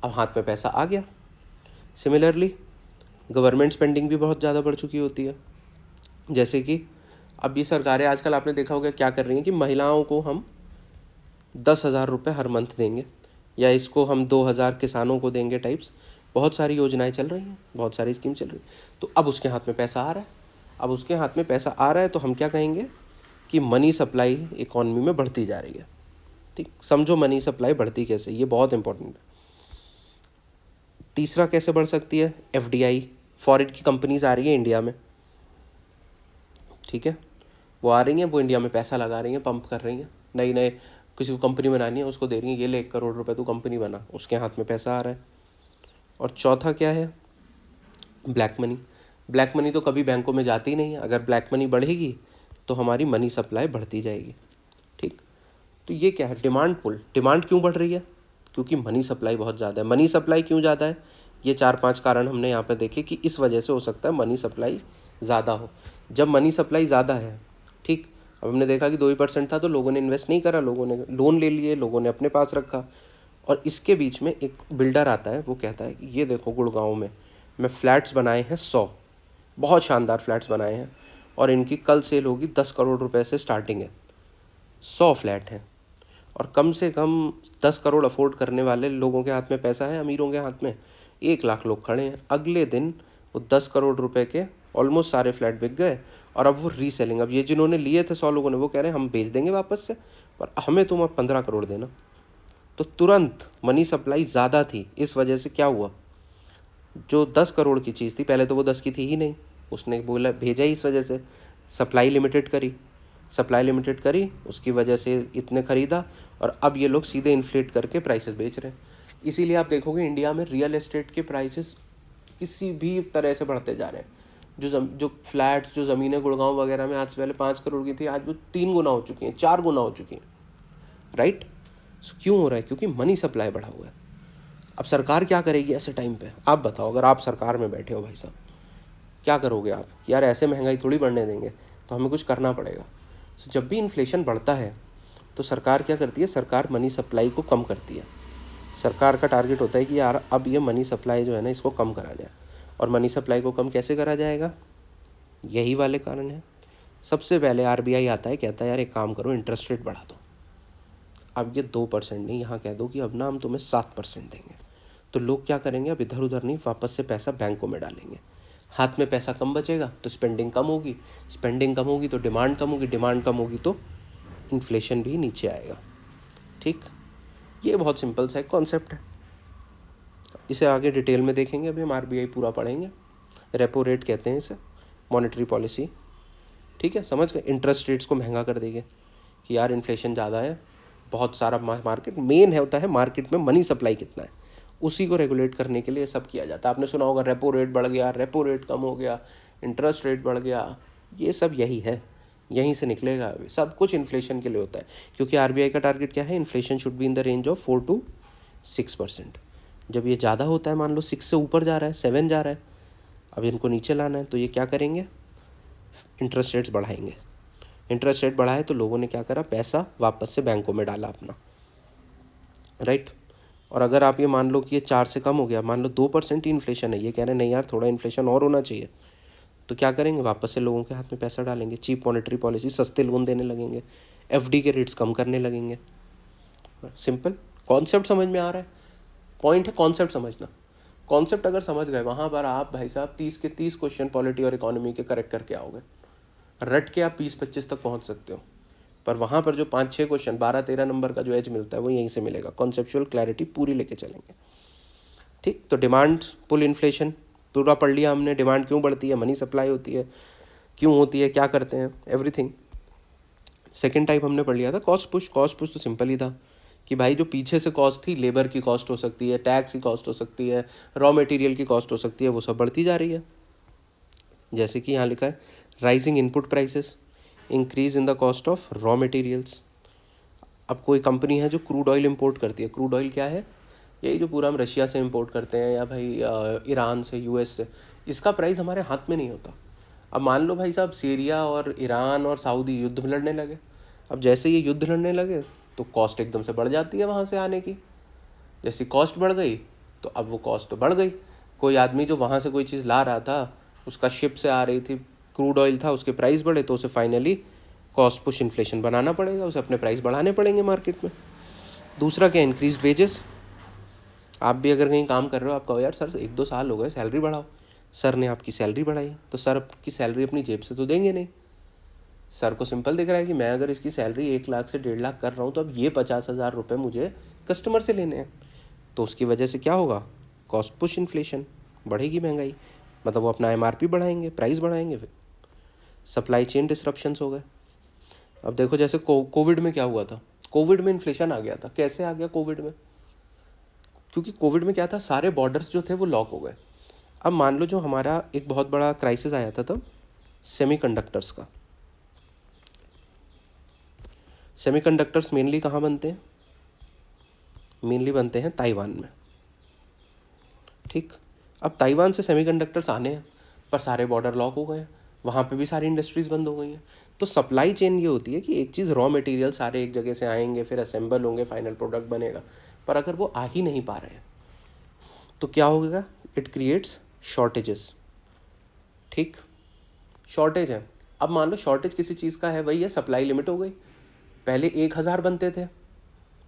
अब हाथ में पैसा आ गया। सिमिलरली गवर्नमेंट स्पेंडिंग भी बहुत ज़्यादा बढ़ चुकी होती है। जैसे कि अब ये सरकारें आजकल आपने देखा होगा क्या कर रही हैं कि महिलाओं को हम 10,000 रुपये हर मंथ देंगे, या इसको हम 2,000 किसानों को देंगे टाइप्स। बहुत सारी योजनाएं चल रही हैं, बहुत सारी स्कीम चल रही है। तो अब उसके हाथ में पैसा आ रहा है। अब उसके हाथ में पैसा आ रहा है तो हम क्या कहेंगे कि मनी सप्लाई इकॉनमी में बढ़ती जा रही है। ठीक, समझो मनी सप्लाई बढ़ती कैसे, ये बहुत इंपॉर्टेंट है। तीसरा कैसे बढ़ सकती है? एफडीआई, फॉरेन की कंपनीज आ रही है इंडिया में। ठीक है, वो आ रही हैं, वो इंडिया में पैसा लगा रही हैं, पंप कर रही हैं, नई नए किसी को कंपनी बनानी है उसको दे रही हैं, ये ले 1 करोड़ रुपए तू कंपनी बना, उसके हाथ में पैसा आ रहा है। और चौथा क्या है? Black money. ब्लैक मनी तो कभी बैंकों में जाती ही नहीं है। अगर ब्लैक मनी बढ़ेगी तो हमारी मनी सप्लाई बढ़ती जाएगी। ठीक, तो ये क्या है? डिमांड पुल। डिमांड क्यों बढ़ रही है? क्योंकि मनी सप्लाई बहुत ज़्यादा है। मनी सप्लाई क्यों ज़्यादा है? ये 4-5 कारण हमने यहाँ पर देखे कि इस वजह से हो सकता है मनी सप्लाई ज़्यादा हो। जब मनी सप्लाई ज़्यादा है, ठीक, अब हमने देखा कि 2% था तो लोगों ने इन्वेस्ट नहीं करा, लोगों ने लोन ले लिए, लोगों ने अपने पास रखा। और इसके बीच में एक बिल्डर आता है, वो कहता है कि ये देखो गुड़गांव में मैं फ्लैट्स बनाए हैं 100, बहुत शानदार फ्लैट्स बनाए हैं और इनकी कल सेल होगी 10 करोड़ रुपए से स्टार्टिंग है। 100 फ्लैट हैं और कम से कम 10 करोड़ अफोर्ड करने वाले लोगों के हाथ में पैसा है, अमीरों के हाथ में 1 लाख लोग खड़े हैं। अगले दिन वो 10 करोड़ रुपए के ऑलमोस्ट सारे फ्लैट बिक गए और अब वो रीसेलिंग, अब ये जिन्होंने लिए थे 100 लोगों ने, वो कह रहे हैं हम बेच देंगे वापस से, पर हमें तुम अब 15 करोड़ देना। तो तुरंत मनी सप्लाई ज़्यादा थी। इस वजह से क्या हुआ, जो 10 करोड़ की चीज़ थी, पहले तो वो 10 की थी ही नहीं, उसने बोला भेजा ही इस वजह से, सप्लाई लिमिटेड करी, सप्लाई लिमिटेड करी, उसकी वजह से इतने ख़रीदा और अब ये लोग सीधे इन्फ्लेट करके प्राइसेस बेच रहे हैं। इसीलिए आप देखोगे इंडिया में रियल एस्टेट के प्राइसेस किसी भी तरह से बढ़ते जा रहे हैं। जो फ्लैट्स, जो ज़मीनें गुड़गांव वगैरह में आज से पहले 5 करोड़ की थी, आज वो 3 गुना हो चुकी हैं, 4 गुना हो चुकी हैं। राइट, क्यों हो रहा है? क्योंकि मनी सप्लाई बढ़ा हुआ है। अब सरकार क्या करेगी ऐसे टाइम पे? आप बताओ, अगर आप सरकार में बैठे हो भाई साहब, क्या करोगे आप? यार ऐसे महंगाई थोड़ी बढ़ने देंगे, तो हमें कुछ करना पड़ेगा। तो जब भी इन्फ्लेशन बढ़ता है तो सरकार क्या करती है? सरकार मनी सप्लाई को कम करती है। सरकार का टारगेट होता है कि यार अब ये मनी सप्लाई जो है ना, इसको कम करा जाए। और मनी सप्लाई को कम कैसे करा जाएगा? यही वाले कारण है। सबसे पहले आरबीआई आता है, कहता है यार एक काम करो, इंटरेस्ट रेट बढ़ा दो। अब ये 2% नहीं, यहाँ कह दो कि अब ना हम तुम्हें 7% देंगे। तो लोग क्या करेंगे? अब इधर उधर नहीं, वापस से पैसा बैंकों में डालेंगे। हाथ में पैसा कम बचेगा तो स्पेंडिंग कम होगी, स्पेंडिंग कम होगी तो डिमांड कम होगी, डिमांड कम होगी तो इन्फ्लेशन भी नीचे आएगा। ठीक, ये बहुत सिंपल सा एक कॉन्सेप्ट है। इसे आगे डिटेल में देखेंगे, अभी हम आरबीआई पूरा पढ़ेंगे। रेपो रेट कहते हैं इसे, मॉनेटरी पॉलिसी। ठीक है, समझ गए? इंटरेस्ट रेट्स को महंगा कर देंगे कि यार इन्फ्लेशन ज़्यादा है, बहुत सारा मार्केट मेन है, होता है मार्केट में मनी सप्लाई कितना है, उसी को रेगुलेट करने के लिए सब किया जाता है। आपने सुना होगा रेपो रेट बढ़ गया, रेपो रेट कम हो गया, इंटरेस्ट रेट बढ़ गया, ये सब यही है, यहीं से निकलेगा। अभी सब कुछ इन्फ्लेशन के लिए होता है, क्योंकि आरबीआई का टारगेट क्या है? Inflation should be in the range of 4 to 6%। जब ये ज़्यादा होता है, मान लो 6 से ऊपर जा रहा है, 7 जा रहा है, अब इनको नीचे लाना है, तो ये क्या करेंगे? इंटरेस्ट रेट्स बढ़ाएंगे। इंटरेस्ट रेट बढ़ाए तो लोगों ने क्या करा? पैसा वापस से बैंकों में डाला अपना। राइट, और अगर आप ये मान लो कि ये 4 से कम हो गया, मान लो 2% ही इन्फ्लेशन है, ये कह रहे हैं नहीं यार थोड़ा इन्फ्लेशन और होना चाहिए, तो क्या करेंगे? वापस से लोगों के हाथ में पैसा डालेंगे। चीप मॉनेटरी पॉलिसी, सस्ते लोन देने लगेंगे, एफडी के रेट्स कम करने लगेंगे। सिंपल कॉन्सेप्ट समझ में आ रहा है? पॉइंट है कॉन्सेप्ट समझना। कॉन्सेप्ट अगर समझ गए, वहाँ पर आप भाई साहब 30 के 30 क्वेश्चन पॉलिटी और इकोनॉमी के करेक्ट करके आओगे। रट के आप 20-25 तक पहुँच सकते हो, पर वहाँ पर जो 5-6 क्वेश्चन 12-13 नंबर का जो एज मिलता है वो यहीं से मिलेगा। कॉन्सेप्चुअल क्लैरिटी पूरी लेके चलेंगे। ठीक, तो डिमांड पुल इन्फ्लेशन पूरा पढ़ लिया हमने। डिमांड क्यों बढ़ती है, मनी सप्लाई होती है, क्यों होती है, क्या करते हैं, एवरीथिंग। सेकेंड टाइप हमने पढ़ लिया था कॉस्ट पुश। कॉस्ट पुश तो सिंपल ही था कि भाई जो पीछे से कॉस्ट थी, लेबर की कॉस्ट हो सकती है, टैक्स की कॉस्ट हो सकती है, रॉ मटेरियल की कॉस्ट हो सकती है, वो सब बढ़ती जा रही है। जैसे कि यहाँ लिखा है rising input prices. Increase in the cost of raw materials. अब कोई कंपनी है जो क्रूड ऑयल इंपोर्ट करती है, क्रूड ऑयल क्या है, यही जो पूरा हम रशिया से इंपोर्ट करते हैं या भाई ईरान से, यूएस से, इसका प्राइस हमारे हाथ में नहीं होता। अब मान लो भाई साहब सीरिया और ईरान और सऊदी युद्ध में लड़ने लगे, अब जैसे ये युद्ध लड़ने लगे तो कॉस्ट एकदम से बढ़ जाती है वहाँ से आने की। जैसी कॉस्ट बढ़ गई तो अब वो कॉस्ट तो बढ़ गई। कोई आदमी जो वहाँ से कोई चीज़ ला रहा था, उसका शिप से आ रही थी, क्रूड ऑयल था, उसके प्राइस बढ़े तो उसे फाइनली कॉस्ट पुश इन्फ्लेशन बनाना पड़ेगा, उसे अपने प्राइस बढ़ाने पड़ेंगे मार्केट में। दूसरा क्या, इंक्रीज वेजेस। आप भी अगर कहीं काम कर रहे हो, आप कहो यार सर 1-2 साल हो गए सैलरी बढ़ाओ, सर ने आपकी सैलरी बढ़ाई तो सर आपकी सैलरी अपनी जेब से तो देंगे नहीं। सर को सिंपल दिख रहा है कि मैं अगर इसकी सैलरी 1 लाख से 1.5 लाख कर रहा हूँ तो अब ये 50,000 रुपये मुझे कस्टमर से लेने हैं, तो उसकी वजह से क्या होगा, कॉस्ट पुश इन्फ्लेशन, बढ़ेगी महंगाई, मतलब वो अपना एमआरपी बढ़ाएंगे, प्राइस बढ़ाएंगे, फिर सप्लाई चेन डिसरप्शंस हो गए। अब देखो जैसे कोविड में क्या हुआ था, कोविड में इन्फ्लेशन आ गया था। कैसे आ गया कोविड में, क्योंकि कोविड में क्या था, सारे बॉर्डर्स जो थे वो लॉक हो गए। अब मान लो जो हमारा एक बहुत बड़ा क्राइसिस आया था तब सेमीकंडक्टर्स का। सेमीकंडक्टर्स मेनली कहाँ बनते हैं, मेनली बनते हैं ताइवान में, ठीक। अब ताइवान से सेमीकंडक्टर्स आने हैं पर सारे बॉर्डर लॉक हो गए हैं, वहाँ पे भी सारी इंडस्ट्रीज़ बंद हो गई हैं। तो सप्लाई चेन ये होती है कि एक चीज़ रॉ मटेरियल सारे एक जगह से आएंगे, फिर असेंबल होंगे, फाइनल प्रोडक्ट बनेगा, पर अगर वो आ ही नहीं पा रहे हैं तो क्या होगा, इट क्रिएट्स शॉर्टेजेस, ठीक। शॉर्टेज है, अब मान लो शॉर्टेज किसी चीज़ का है, वही है सप्लाई लिमिट हो गई। पहले 1,000 बनते थे,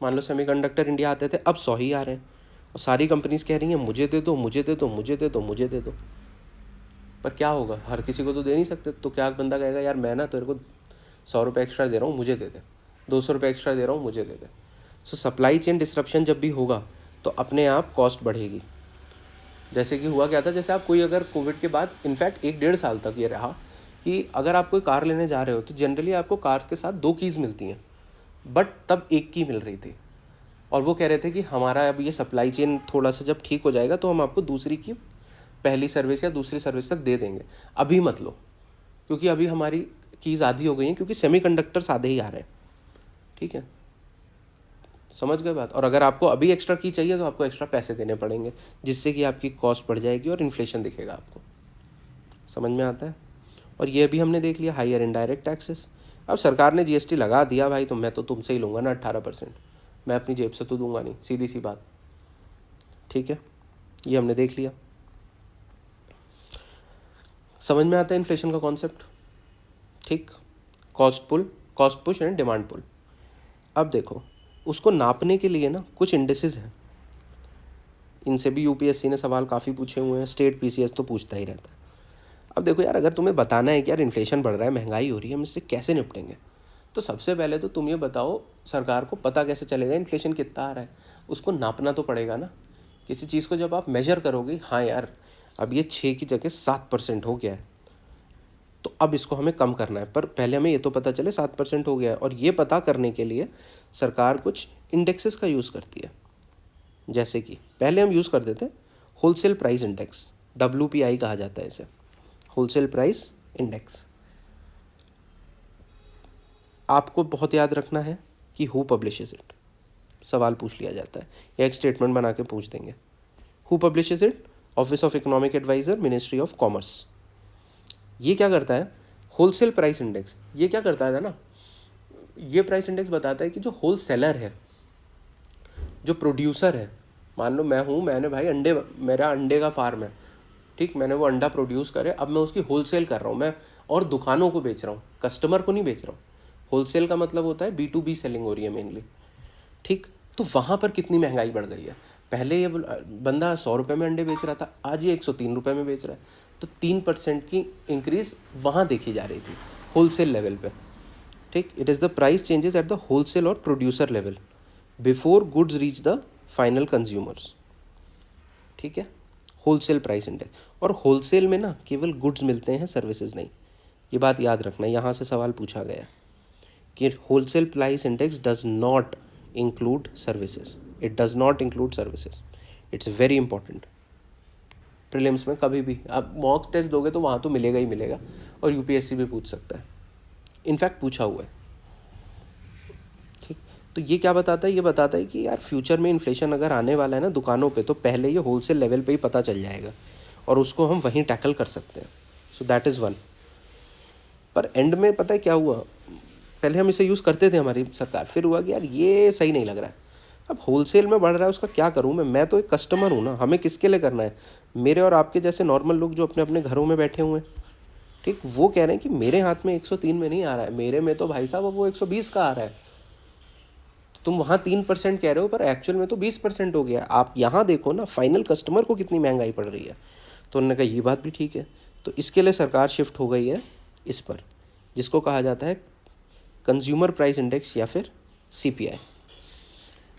मान लो सेमीकंडक्टर इंडिया आते थे, अब 100 ही आ रहे हैं, और सारी कंपनीज कह रही हैं मुझे दे दो, मुझे दे दो, मुझे दे दो, मुझे दे दो। पर क्या होगा, हर किसी को तो दे नहीं सकते, तो क्या बंदा कहेगा यार मैं ना तेरे को 100 रुपये एक्स्ट्रा दे रहा हूँ, मुझे दे दे, 200 रुपये एक्स्ट्रा दे रहा हूँ, मुझे दे दे। सो सप्लाई चेन डिसरप्शन जब भी होगा तो अपने आप कॉस्ट बढ़ेगी। जैसे कि हुआ क्या था, जैसे आप कोई अगर कोविड के बाद इनफैक्ट 1-1.5 साल तक ये रहा कि अगर आप कोई कार लेने जा रहे हो तो जनरली आपको कार्स के साथ 2 कीज़ मिलती हैं, बट तब 1 की मिल रही थी, और वो कह रहे थे कि हमारा अब ये सप्लाई चेन थोड़ा सा जब ठीक हो जाएगा तो हम आपको दूसरी की पहली सर्विस या दूसरी सर्विस तक दे देंगे, अभी मत लो, क्योंकि अभी हमारी कीज़ आधी हो गई हैं, क्योंकि सेमीकंडक्टर्स आधे ही आ रहे हैं, ठीक है, समझ गए बात। और अगर आपको अभी एक्स्ट्रा की चाहिए तो आपको एक्स्ट्रा पैसे देने पड़ेंगे, जिससे कि आपकी कॉस्ट बढ़ जाएगी और इन्फ्लेशन दिखेगा आपको, समझ में आता है। और ये भी हमने देख लिया, हायर इनडायरेक्ट टैक्सेस। अब सरकार ने जीएसटी लगा दिया भाई, तो मैं तो तुमसे ही लूँगा ना 18%, मैं अपनी जेब से तो दूंगा नहीं, सीधी सी बात, ठीक है। ये हमने देख लिया, समझ में आता है इन्फ्लेशन का कॉन्सेप्ट, ठीक। Cost push and demand pull. अब देखो उसको नापने के लिए ना कुछ इंडिसेस हैं, इनसे भी यूपीएससी ने सवाल काफ़ी पूछे हुए हैं, स्टेट पीसीएस तो पूछता ही रहता है। अब देखो यार, अगर तुम्हें बताना है कि यार इन्फ्लेशन बढ़ रहा है, महंगाई हो रही है, हम इससे कैसे निपटेंगे, तो सबसे पहले तो तुम ये बताओ सरकार को पता कैसे चलेगा इन्फ्लेशन कितना आ रहा है, उसको नापना तो पड़ेगा ना। किसी चीज़ को जब आप मेजर करोगे, हाँ यार अब ये 6 की जगह 7% हो गया है, तो अब इसको हमें कम करना है, पर पहले हमें ये तो पता चले 7% हो गया है। और ये पता करने के लिए सरकार कुछ इंडेक्सेस का यूज़ करती है, जैसे कि पहले हम यूज़ करते थे होलसेल प्राइस इंडेक्स, WPI कहा जाता है इसे, होलसेल प्राइस इंडेक्स। आपको बहुत याद रखना है कि हु पब्लिशेस इट, सवाल पूछ लिया जाता है या एक स्टेटमेंट बना के पूछ देंगे। Who publishes it, office of economic adviser, ministry of commerce. ये क्या करता है, होलसेल प्राइस इंडेक्स, ये क्या करता है ना, ये प्राइस इंडेक्स बताता है कि जो होल सेलर है, जो प्रोड्यूसर है, मान लो मैं हूँ, मैंने भाई मेरा अंडे का फार्म है, ठीक, मैंने वो अंडा प्रोड्यूस करे, अब मैं उसकी होलसेल कर रहा हूँ मैं, और दुकानों को बेच रहा हूँ, कस्टमर को नहीं बेच रहा हूँ। होलसेल का मतलब होता है B2B सेलिंग हो रही है मेनली, ठीक। तो वहाँ पर कितनी महंगाई बढ़ गई है, पहले ये बंदा 100 रुपये में अंडे बेच रहा था, आज ये 103 रुपये में बेच रहा है, तो 3% की इंक्रीज़ वहाँ देखी जा रही थी होलसेल लेवल पे, ठीक। It is the price changes at the wholesale और producer level before goods reach the final consumers, ठीक है, होलसेल प्राइस इंडेक्स। और होलसेल में ना केवल गुड्स मिलते हैं, सर्विसेज नहीं, ये बात याद रखना, यहाँ से सवाल पूछा गया कि wholesale price index does not include services, it does not include services, it's very important. Prelims में कभी भी आप मॉक टेस्ट दोगे तो वहाँ तो मिलेगा ही मिलेगा, और यूपीएससी भी पूछ सकता है, इनफैक्ट पूछा हुआ है। ठीक, तो ये क्या बताता है, ये बताता है कि यार फ्यूचर में इन्फ्लेशन अगर आने वाला है ना दुकानों पे, तो पहले ये होलसेल लेवल पे ही पता चल जाएगा और उसको हम वहीं टैकल कर सकते हैं। So that is one. पर एंड में पता है क्या हुआ, पहले हम इसे यूज़ करते थे हमारी सरकार, फिर हुआ कि यार ये सही नहीं लग रहा है, अब होलसेल में बढ़ रहा है उसका क्या करूँ मैं तो एक कस्टमर हूँ ना, हमें किसके लिए करना है, मेरे और आपके जैसे नॉर्मल लोग जो अपने अपने घरों में बैठे हुए हैं। ठीक, वो कह रहे हैं कि मेरे हाथ में 103 में नहीं आ रहा है, मेरे में तो भाई साहब अब वो 120 का आ रहा है। तुम वहाँ 3% कह रहे हो पर एक्चुअल में तो 20% हो गया। आप यहाँ देखो ना फाइनल कस्टमर को कितनी महंगाई पड़ रही है। तो उन्होंने कहा ये बात भी ठीक है, तो इसके लिए सरकार शिफ्ट हो गई है इस पर, जिसको कहा जाता है कंज्यूमर प्राइस इंडेक्स या फिर CPI।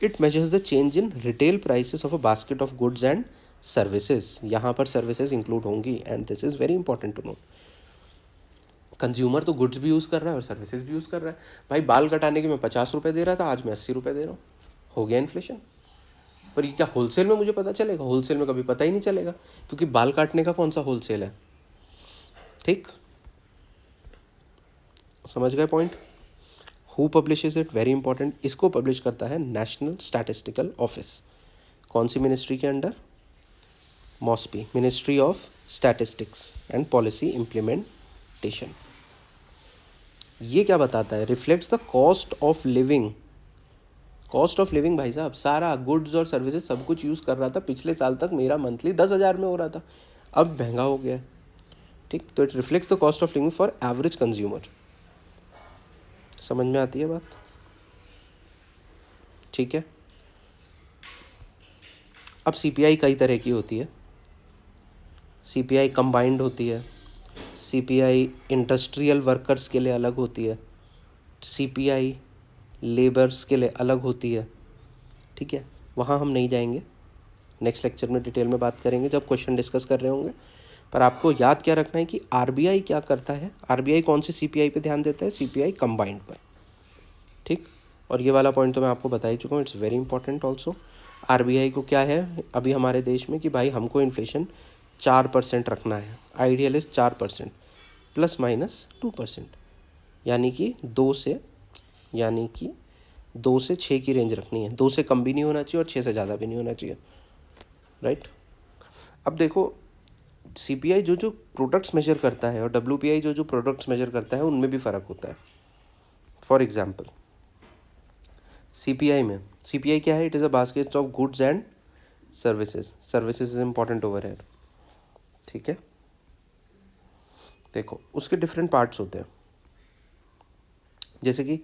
It measures the change in retail prices of a basket of goods and services. यहाँ पर सर्विसेज इंक्लूड होंगी and this is very important to know. Consumer तो गुड्स भी यूज़ कर रहा है और सर्विसेज भी यूज़ कर रहा है। भाई बाल कटाने के मैं 50 रुपये दे रहा था, आज मैं 80 रुपये दे रहा हूँ, हो गया इन्फ्लेशन। पर ये क्या होलसेल में मुझे पता चलेगा? होलसेल में कभी पता ही नहीं चलेगा, क्योंकि बाल काटने का कौन सा होलसेल है। ठीक, समझ गए point. Who publishes it, very important. इसको पब्लिश करता है नेशनल स्टैटिस्टिकल ऑफिस। कौन सी मिनिस्ट्री के under? MoSPI, ministry of statistics and policy implementation. ये क्या बताता है? Reflects the cost of living. Cost of living भाई साहब, सारा गुड्स और सर्विसेज सब कुछ यूज़ कर रहा था पिछले साल तक, मेरा मंथली 10,000 में हो रहा था, अब महंगा हो गया। ठीक, तो it reflects the cost of living for average consumer. समझ में आती है बात? ठीक है। अब CPI कई तरह की होती है। CPI कंबाइंड होती है, CPI इंडस्ट्रियल वर्कर्स के लिए अलग होती है, CPI लेबर्स के लिए अलग होती है। ठीक है, वहाँ हम नहीं जाएंगे, नेक्स्ट लेक्चर में डिटेल में बात करेंगे जब क्वेश्चन डिस्कस कर रहे होंगे। पर आपको याद क्या रखना है कि RBI क्या करता है, RBI कौन सी CPI पे ध्यान देता है? CPI कंबाइंड पर। ठीक, और ये वाला पॉइंट तो मैं आपको बता ही चुका हूँ, it's very important also. RBI को क्या है अभी हमारे देश में कि भाई हमको इन्फ्लेशन 4% रखना है, आइडियल इज 4% ±2%, यानी कि 2 से 6 की रेंज रखनी है, 2 से कम भी नहीं होना चाहिए और 6 से ज़्यादा भी नहीं होना चाहिए। राइट। अब देखो CPI जो जो प्रोडक्ट्स मेजर करता है और WPI जो जो प्रोडक्ट्स मेजर करता है उनमें भी फ़र्क होता है। फॉर एग्जाम्पल CPI क्या है? It is a basket of goods and services. Services is important over here. ठीक है, देखो उसके डिफरेंट पार्ट्स होते हैं, जैसे कि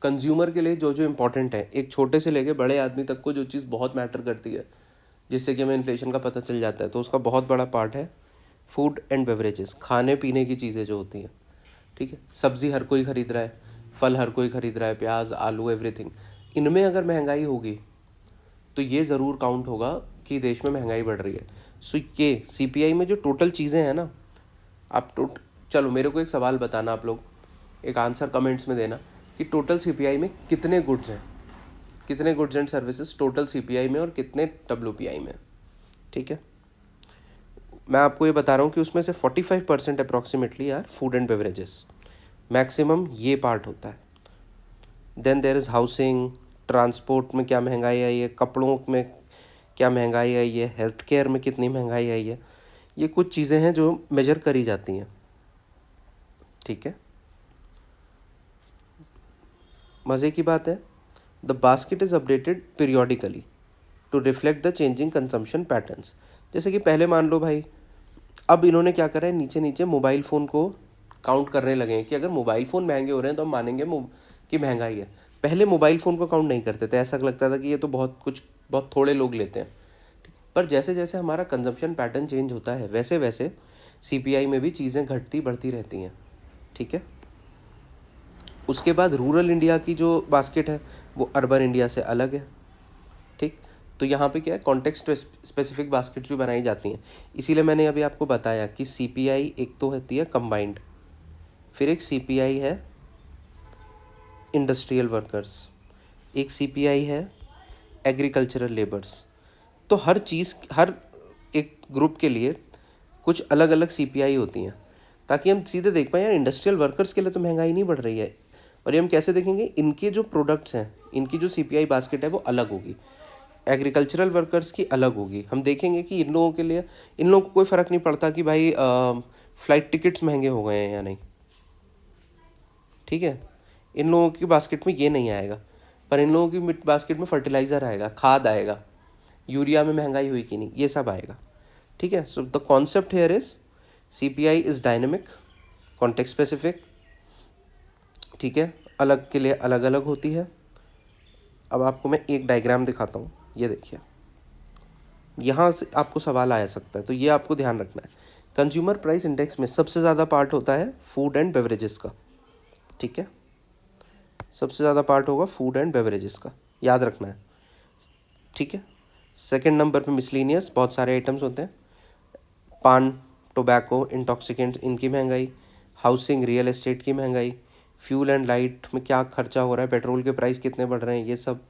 कंज्यूमर के लिए जो जो इम्पोर्टेंट है, एक छोटे से लेके बड़े आदमी तक को जो चीज़ बहुत मैटर करती है जिससे कि हमें इन्फ्लेशन का पता चल जाता है, तो उसका बहुत बड़ा पार्ट है फूड एंड बेवरेजेस, खाने पीने की चीज़ें जो होती हैं। ठीक है, सब्ज़ी हर कोई ख़रीद रहा है, फल हर कोई ख़रीद रहा है, प्याज आलू एवरीथिंग। इनमें अगर महंगाई होगी तो ये ज़रूर काउंट होगा कि देश में महंगाई बढ़ रही है। सो ये CPI में जो टोटल चीज़ें हैं ना, आप चलो मेरे को एक सवाल बताना, आप लोग एक आंसर कमेंट्स में देना कि टोटल CPI में कितने गुड्स हैं, कितने goods and services total CPI में और कितने WPI में। ठीक है, मैं आपको ये बता रहा हूँ कि उसमें से 45% अप्रॉक्सीमेटली यार फूड एंड बेवरेजेस, मैक्सिमम ये पार्ट होता है। Then there is housing, transport में क्या महंगाई आई है, कपड़ों में क्या महंगाई आई है, हेल्थ केयर में कितनी महंगाई आई है। ये कुछ चीज़ें हैं जो मेजर करी जाती हैं। ठीक है, मज़े की बात है, the basket is updated periodically to reflect the changing consumption patterns. जैसे कि पहले मान लो भाई, अब इन्होंने क्या करा है, नीचे नीचे मोबाइल फ़ोन को काउंट करने लगे हैं कि अगर मोबाइल फ़ोन महंगे हो रहे हैं तो हम मानेंगे कि महंगाई है। पहले मोबाइल फ़ोन को काउंट नहीं करते थे, ऐसा लगता था कि ये तो बहुत थोड़े लोग लेते हैं। पर जैसे जैसे हमारा कंजम्पशन पैटर्न चेंज होता है वैसे वैसे CPI में भी चीज़ें घटती बढ़ती रहती हैं। ठीक है, उसके बाद रूरल इंडिया की जो बास्केट है वो अर्बन इंडिया से अलग है। ठीक, तो यहाँ पे क्या है, कॉन्टेक्स्ट स्पेसिफिक बास्केट्स भी बनाई जाती हैं। इसीलिए मैंने अभी आपको बताया कि CPI एक तो होती है कंबाइंड, फिर एक CPI है इंडस्ट्रियल वर्कर्स, एक CPI है एग्रीकल्चरल लेबर्स। तो हर एक ग्रुप के लिए कुछ अलग अलग CPI होती हैं। ताकि हम सीधे देख पाएँ यार इंडस्ट्रियल वर्कर्स के लिए तो महंगाई नहीं बढ़ रही है। और ये हम कैसे देखेंगे, इनके जो प्रोडक्ट्स हैं, इनकी जो सीपीआई बास्केट है वो अलग होगी, एग्रीकल्चरल वर्कर्स की अलग होगी। हम देखेंगे कि इन लोगों के लिए, इन लोगों को कोई फ़र्क नहीं पड़ता कि भाई फ़्लाइट टिकट्स महंगे हो गए हैं या नहीं, ठीक है, इन लोगों की बास्केट में ये नहीं आएगा। पर इन लोगों की बास्केट में फर्टिलाइज़र आएगा, खाद आएगा, यूरिया में महंगाई हुई कि नहीं, ये सब आएगा, ठीक है। So the concept here is CPI is dynamic, context specific, ठीक है, अलग के लिए अलग अलग होती है। अब आपको मैं एक डायग्राम दिखाता हूँ, ये देखिए, यहाँ से आपको सवाल आ सकता है, तो ये आपको ध्यान रखना है। कंज्यूमर प्राइस इंडेक्स में सबसे ज़्यादा पार्ट होता है फूड एंड बेवरेजेस का, ठीक है, सबसे ज़्यादा पार्ट होगा फूड एंड बेवरेजेस का, याद रखना है, ठीक है। सेकंड नंबर पे मिसलिनियस, बहुत सारे आइटम्स होते हैं, पान, टोबैको, इंटॉक्सिकेंट, इनकी महंगाई, हाउसिंग, रियल एस्टेट की महंगाई, फ्यूल एंड लाइट में क्या खर्चा हो रहा है, पेट्रोल के प्राइस कितने बढ़ रहे हैं, ये सब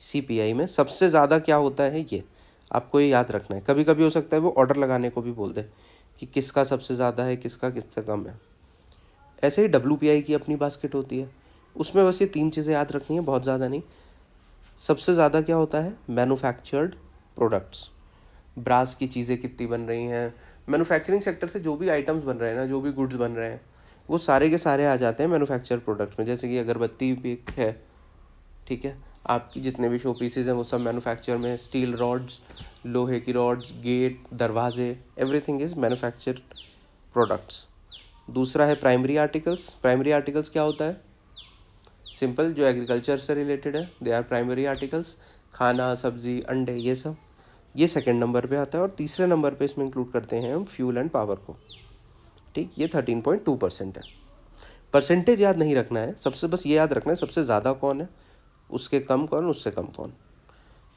सीपीआई में सबसे ज़्यादा क्या होता है, ये आपको ये याद रखना है। कभी कभी हो सकता है वो ऑर्डर लगाने को भी बोल दे कि किसका सबसे ज़्यादा है, किसका किससे कम है। ऐसे ही डब्ल्यूपीआई की अपनी बास्केट होती है, उसमें बस ये 3 चीज़ें याद रखनी है, बहुत ज़्यादा नहीं। सबसे ज़्यादा क्या होता है, मैन्युफैक्चर्ड प्रोडक्ट्स, ब्रास की चीज़ें कितनी बन रही हैं, मैन्युफैक्चरिंग सेक्टर से जो भी आइटम्स बन रहे हैं ना, जो भी गुड्स बन रहे हैं, वो सारे के सारे आ जाते हैं मैन्युफैक्चर प्रोडक्ट्स में। जैसे कि अगरबत्ती भी है, ठीक है, आपकी जितने भी शो पीसेज हैं वो सब मैन्युफैक्चर में, स्टील रॉड्स, लोहे की रॉड्स, गेट, दरवाजे, एवरीथिंग इज़ मैन्युफैक्चर्ड प्रोडक्ट्स। दूसरा है प्राइमरी आर्टिकल्स। प्राइमरी आर्टिकल्स क्या होता है, सिंपल, जो एग्रीकल्चर से रिलेटेड है, दे आर प्राइमरी आर्टिकल्स, खाना, सब्जी, अंडे, ये सब, ये सेकंड नंबर पे आता है। और तीसरे नंबर पे इसमें इंक्लूड करते हैं हम फ्यूल एंड पावर को, ठीक, ये 13.2% है। परसेंटेज याद नहीं रखना है, सबसे बस ये याद रखना है सबसे ज़्यादा कौन है, उसके कम कौन, उससे कम कौन।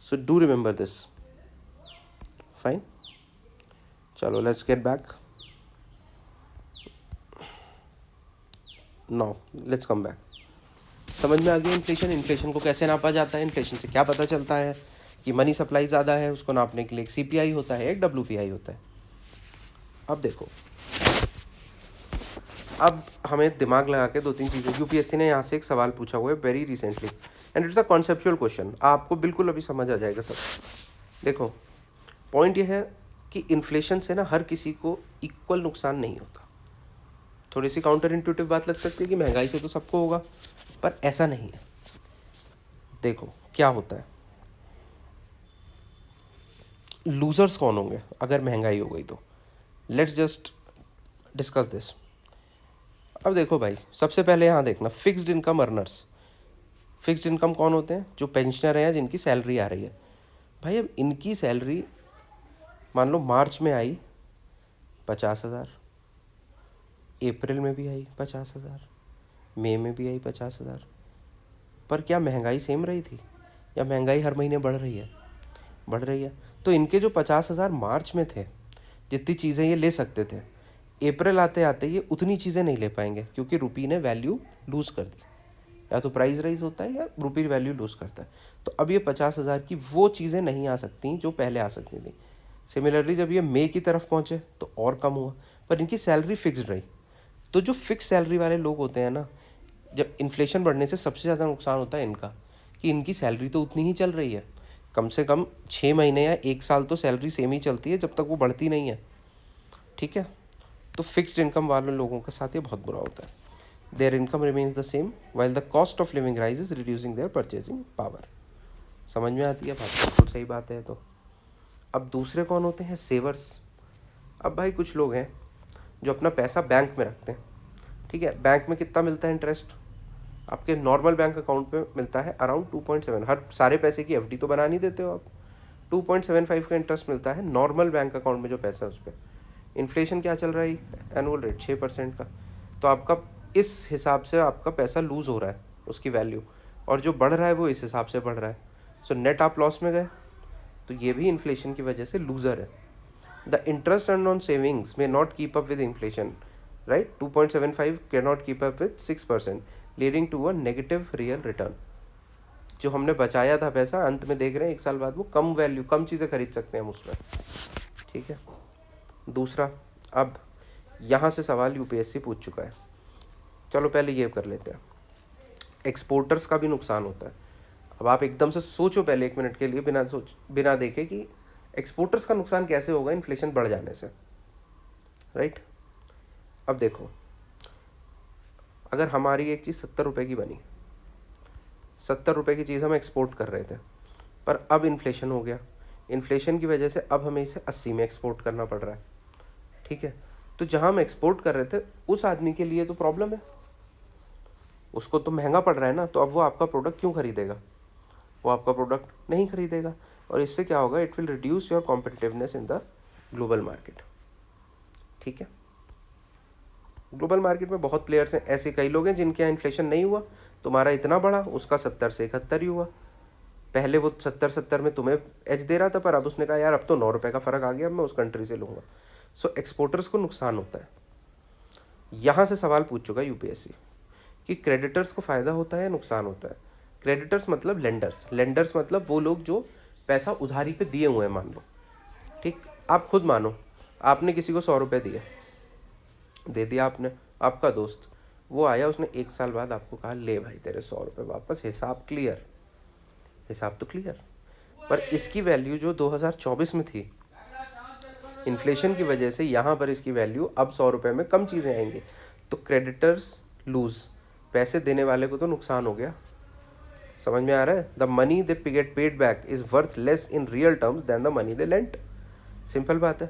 So do remember this, fine. चलो let's get back, now let's come back. समझ में आ गया इन्फ्लेशन, इन्फ्लेशन को कैसे नापा जाता है, इन्फ्लेशन से क्या पता चलता है कि मनी सप्लाई ज़्यादा है, उसको नापने के लिए एक सीपीआई होता है, एक डब्ल्यूपीआई होता है। अब देखो, अब हमें दिमाग लगा के 2-3 चीज़ें, यूपीएससी ने यहाँ से एक सवाल पूछा हुआ है very recently, and it's a conceptual question, आपको बिल्कुल अभी समझ आ जाएगा सब। देखो, पॉइंट ये है कि इन्फ्लेशन से ना हर किसी को इक्वल नुकसान नहीं होता। थोड़ी सी काउंटर इंट्यूटिव बात लग सकती है कि महंगाई से तो सबको होगा, पर ऐसा नहीं है। देखो क्या होता है, लूजर्स कौन होंगे अगर महंगाई हो गई तो, लेट्स जस्ट डिस्कस दिस। अब देखो भाई, सबसे पहले यहाँ देखना, fixed income earners. Fixed income कौन होते हैं, जो पेंशनर हैं, जिनकी सैलरी आ रही है। भाई अब इनकी सैलरी मान लो मार्च में आई 50,000, अप्रैल में भी आई 50,000, मई में भी आई 50,000, पर क्या महंगाई सेम रही थी, या महंगाई हर महीने बढ़ रही है, बढ़ रही है। तो इनके जो 50,000 मार्च में थे, जितनी चीज़ें ये ले सकते थे, अप्रैल आते आते ये उतनी चीज़ें नहीं ले पाएंगे, क्योंकि रुपी ने वैल्यू लूज़ कर दी, या तो प्राइस राइज होता है या रुपी वैल्यू लूज़ करता है। तो अब ये 50,000 की वो चीज़ें नहीं आ सकती जो पहले आ सकती थी। सिमिलरली जब ये मई की तरफ पहुँचे तो और कम हुआ, पर इनकी सैलरी फिक्स्ड रही। तो जो फिक्स सैलरी वाले लोग होते हैं ना, जब इन्फ्लेशन बढ़ने से सबसे ज़्यादा नुकसान होता है इनका, कि इनकी सैलरी तो उतनी ही चल रही है, कम से कम 6 महीने या 1 साल तो सैलरी सेम ही चलती है, जब तक वो बढ़ती नहीं है, ठीक है। तो फिक्स्ड इनकम वाले लोगों के साथ ये बहुत बुरा होता है। There income remains the same while the cost of living rises, reducing there purchasing power. समझ में आती है बात, बिल्कुल सही बात है। तो अब दूसरे कौन होते हैं, सेवर्स। अब भाई कुछ लोग हैं जो अपना पैसा बैंक में रखते हैं, ठीक है। बैंक में कितना मिलता है इंटरेस्ट, आपके नॉर्मल बैंक अकाउंट पे मिलता है अराउंड 2.7, हर सारे पैसे की एफडी तो बना नहीं देते हो आप, 2.75 का इंटरेस्ट मिलता है नॉर्मल बैंक अकाउंट में जो पैसा है उस पर। इन्फ्लेशन क्या चल रहा है, एनुअल रेट 6% का, तो आपका इस हिसाब से आपका पैसा लूज़ हो रहा है उसकी वैल्यू, और जो बढ़ रहा है वो इस हिसाब से बढ़ रहा है। सो नेट आप लॉस में गए, तो ये भी इन्फ्लेशन की वजह से लूज़र है। The interest earn on savings may not keep up with inflation, right, 2.75 can not keep up with 6%, leading to a negative real return. जो हमने बचाया था पैसा, अंत में देख रहे हैं 1 साल बाद वो कम वैल्यू, कम चीज़ें खरीद सकते हैं हम उसमें, ठीक है। दूसरा, अब यहाँ से सवाल यूपीएससी पूछ चुका है। चलो पहले ये कर लेते हैं, एक्सपोर्टर्स का भी नुकसान होता है। अब आप एकदम से सोचो पहले 1 मिनट के लिए, बिना देखे कि एक्सपोर्टर्स का नुकसान कैसे होगा इन्फ्लेशन बढ़ जाने से, राइट। अब देखो, अगर हमारी एक चीज़ 70 रुपये की बनी, 70 रुपये की चीज़ हम एक्सपोर्ट कर रहे थे, पर अब इन्फ्लेशन हो गया, इन्फ्लेशन की वजह से अब हमें इसे 80 में एक्सपोर्ट करना पड़ रहा है, ठीक है। तो जहाँ हम एक्सपोर्ट कर रहे थे उस आदमी के लिए तो प्रॉब्लम है, उसको तो महंगा पड़ रहा है ना, तो अब वो आपका प्रोडक्ट क्यों खरीदेगा, वो आपका प्रोडक्ट नहीं खरीदेगा, और इससे क्या होगा, it will reduce your competitiveness in the global market, ठीक है। ग्लोबल मार्केट में बहुत प्लेयर्स हैं, ऐसे कई लोग हैं जिनके यहाँ इन्फ्लेशन नहीं हुआ, तुम्हारा इतना बढ़ा, उसका 70 से 71 ही हुआ। पहले वो 70 में तुम्हें एज दे रहा था, पर अब उसने कहा यार अब तो 9 रुपये का फ़र्क आ गया, अब मैं उस कंट्री से लूँगा। सो एक्सपोर्टर्स को नुकसान होता है। यहाँ से सवाल पूछ चुका है यूपीएससी कि क्रेडिटर्स को फ़ायदा होता है, नुकसान होता है। क्रेडिटर्स मतलब लेंडर्स मतलब वो लोग जो पैसा उधारी पे दिए हुए हैं, मान लो, ठीक। आप खुद मानो, आपने किसी को 100 रुपये दे दिया आपने, आपका दोस्त, वो आया, उसने 1 साल बाद आपको कहा ले भाई तेरे 100 रुपये वापस, हिसाब क्लियर, हिसाब तो क्लियर। पर इसकी वैल्यू जो 2024 में थी, इन्फ्लेशन की वजह से यहाँ पर इसकी वैल्यू अब 100 रुपये में कम चीज़ें आएंगी, तो क्रेडिटर्स लूज, पैसे देने वाले को तो नुकसान हो गया। समझ में आ रहा है? The money they get paid back is worth less in real terms than the money they lent. Simple बात है,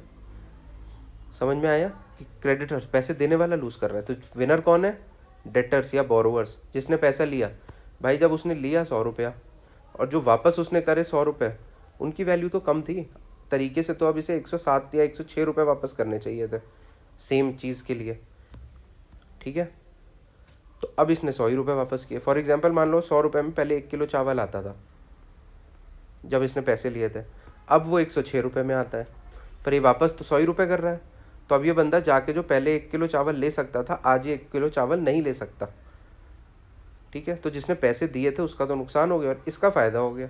समझ में आया कि क्रेडिटर्स, पैसे देने वाला लूज कर रहा है, तो विनर कौन है, डेटर्स या बोरोवर्स, जिसने पैसा लिया। भाई जब उसने लिया 100 रुपया और जो वापस उसने करे 100 रुपये, उनकी वैल्यू तो कम थी तरीके से, तो अब इसे 107 या 106 रुपये वापस करने चाहिए थे सेम चीज़ के लिए, ठीक है। तो अब इसने 100 ही रुपये वापस किए। फॉर एग्जांपल मान लो 100 रुपये में पहले 1 किलो चावल आता था जब इसने पैसे लिए थे, अब वो 106 रुपये में आता है, पर ये वापस तो 100 ही रुपये कर रहा है। तो अब ये बंदा जाके जो पहले 1 किलो चावल ले सकता था, आज ये 1 किलो चावल नहीं ले सकता, ठीक है। तो जिसने पैसे दिए थे उसका तो नुकसान हो गया और इसका फ़ायदा हो गया,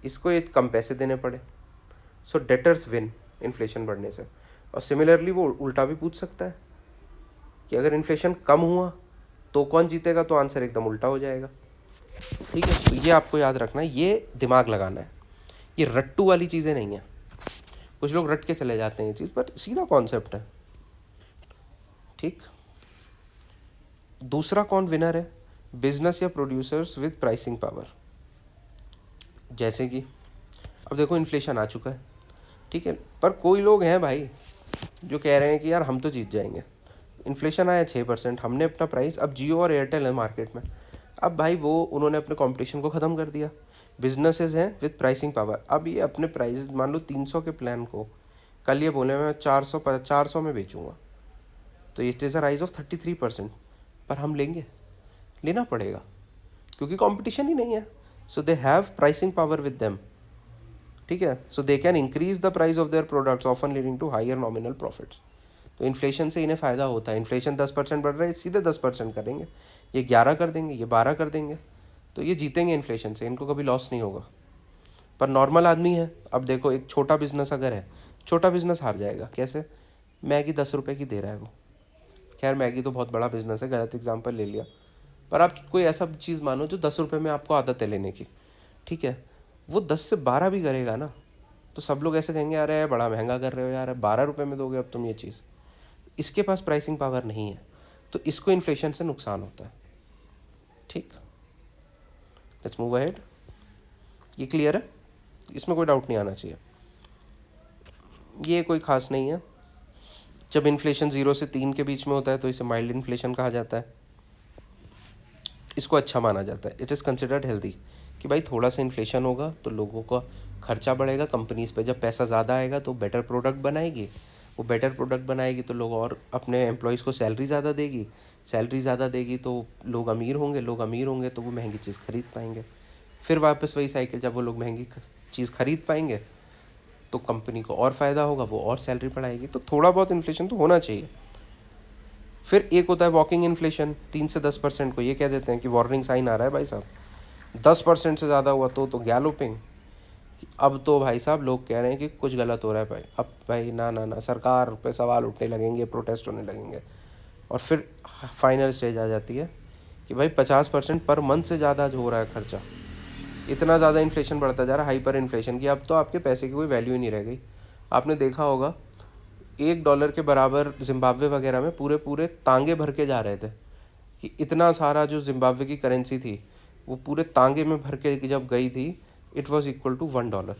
इसको ये कम पैसे देने पड़े। सो डेटर्स विन इन्फ्लेशन बढ़ने से। और सिमिलरली वो उल्टा भी पूछ सकता है कि अगर इन्फ्लेशन कम हुआ तो कौन जीतेगा, तो आंसर एकदम उल्टा हो जाएगा, ठीक है। तो ये आपको याद रखना है, ये दिमाग लगाना है, ये रट्टू वाली चीज़ें नहीं हैं। कुछ लोग रट के चले जाते हैं ये चीज़, पर सीधा कॉन्सेप्ट है, ठीक। दूसरा कौन विनर है, बिजनेस या प्रोड्यूसर्स विद प्राइसिंग पावर। जैसे कि अब देखो इन्फ्लेशन आ चुका है, ठीक है, पर कोई लोग हैं भाई जो कह रहे हैं कि यार हम तो जीत जाएंगे। इन्फ्लेशन आया 6%, हमने अपना प्राइस, अब जियो और एयरटेल है मार्केट में, अब भाई वो उन्होंने अपने कंपटीशन को ख़त्म कर दिया। बिजनेसेस हैं विद प्राइसिंग पावर, अब ये अपने प्राइस मान लो 300 के प्लान को कल ये बोले मैं 400 में बेचूंगा, तो it is a rise of 33%, पर हम लेना पड़ेगा क्योंकि कंपटीशन ही नहीं है। So they have pricing power with them, ठीक है। So they can increase the price of their products often leading to higher nominal profits. तो इन्फ्लेशन से इन्हें फ़ायदा होता है, इन्फ्लेशन 10% बढ़ रहा है, सीधे 10% करेंगे, ये 11 कर देंगे, ये 12 कर देंगे, तो ये जीतेंगे इन्फ्लेशन से, इनको कभी लॉस नहीं होगा। पर नॉर्मल आदमी है, अब देखो एक छोटा बिजनेस अगर है, छोटा बिजनेस हार जाएगा कैसे, मैगी 10 रुपये की दे रहा है वो, खैर मैगी तो बहुत बड़ा बिजनेस है, गलत एग्जाम्पल ले लिया, पर आप कोई ऐसा चीज़ मानो जो 10 रुपये में आपको आदत है लेने की, ठीक है, वो 10 से 12 भी करेगा ना, तो सब लोग ऐसे कहेंगे अरे बड़ा महंगा कर रहे हो यार, 12 रुपये में दोगे अब तुम ये चीज़। इसके पास प्राइसिंग पावर नहीं है, तो इसको इन्फ्लेशन से नुकसान होता है, ठीक। Let's move ahead. ये क्लियर है, इसमें कोई डाउट नहीं आना चाहिए, ये कोई खास नहीं है। जब इन्फ्लेशन 0 से 3 के बीच में होता है तो इसे माइल्ड इन्फ्लेशन कहा जाता है, इसको अच्छा माना जाता है, इट इज़ कंसिडर्ड हेल्दी कि भाई थोड़ा सा इन्फ्लेशन होगा तो लोगों का खर्चा बढ़ेगा कंपनीज़ पे, जब पैसा ज़्यादा आएगा तो बेटर प्रोडक्ट बनाएगी, वो बेटर प्रोडक्ट बनाएगी तो लोग और अपने एम्प्लॉयज़ को सैलरी ज़्यादा देगी, सैलरी ज़्यादा देगी तो लोग अमीर होंगे, लोग अमीर होंगे तो वो महंगी चीज़ खरीद पाएंगे, फिर वापस वही साइकिल, जब वो लोग महंगी चीज़ खरीद पाएंगे तो कंपनी को और फ़ायदा होगा, वो और सैलरी बढ़ाएगी, तो थोड़ा बहुत इन्फ्लेशन तो होना चाहिए। फिर एक होता है वॉकिंग इन्फ्लेशन 3 से 10%, को ये कह देते हैं कि वार्निंग साइन आ रहा है भाई साहब, 10% से ज़्यादा हुआ तो गैलोपिंग, अब तो भाई साहब लोग कह रहे हैं कि कुछ गलत हो रहा है भाई, अब भाई ना ना ना, सरकार पे सवाल उठने लगेंगे, प्रोटेस्ट होने लगेंगे। और फिर फाइनल स्टेज आ जाती है कि भाई 50% पर मंथ से ज़्यादा जो हो रहा है खर्चा, इतना ज़्यादा इन्फ्लेशन बढ़ता जा रहा है, हाइपर इन्फ्लेशन की, अब तो आपके पैसे की कोई वैल्यू ही नहीं रह गई। आपने देखा होगा $1 के बराबर जिम्बाब्वे वगैरह में पूरे पूरे तांगे भर के जा रहे थे, कि इतना सारा जो जिम्बाब्वे की करेंसी थी वो पूरे तांगे में भर के जब गई थी, इट वॉज इक्वल टू $1,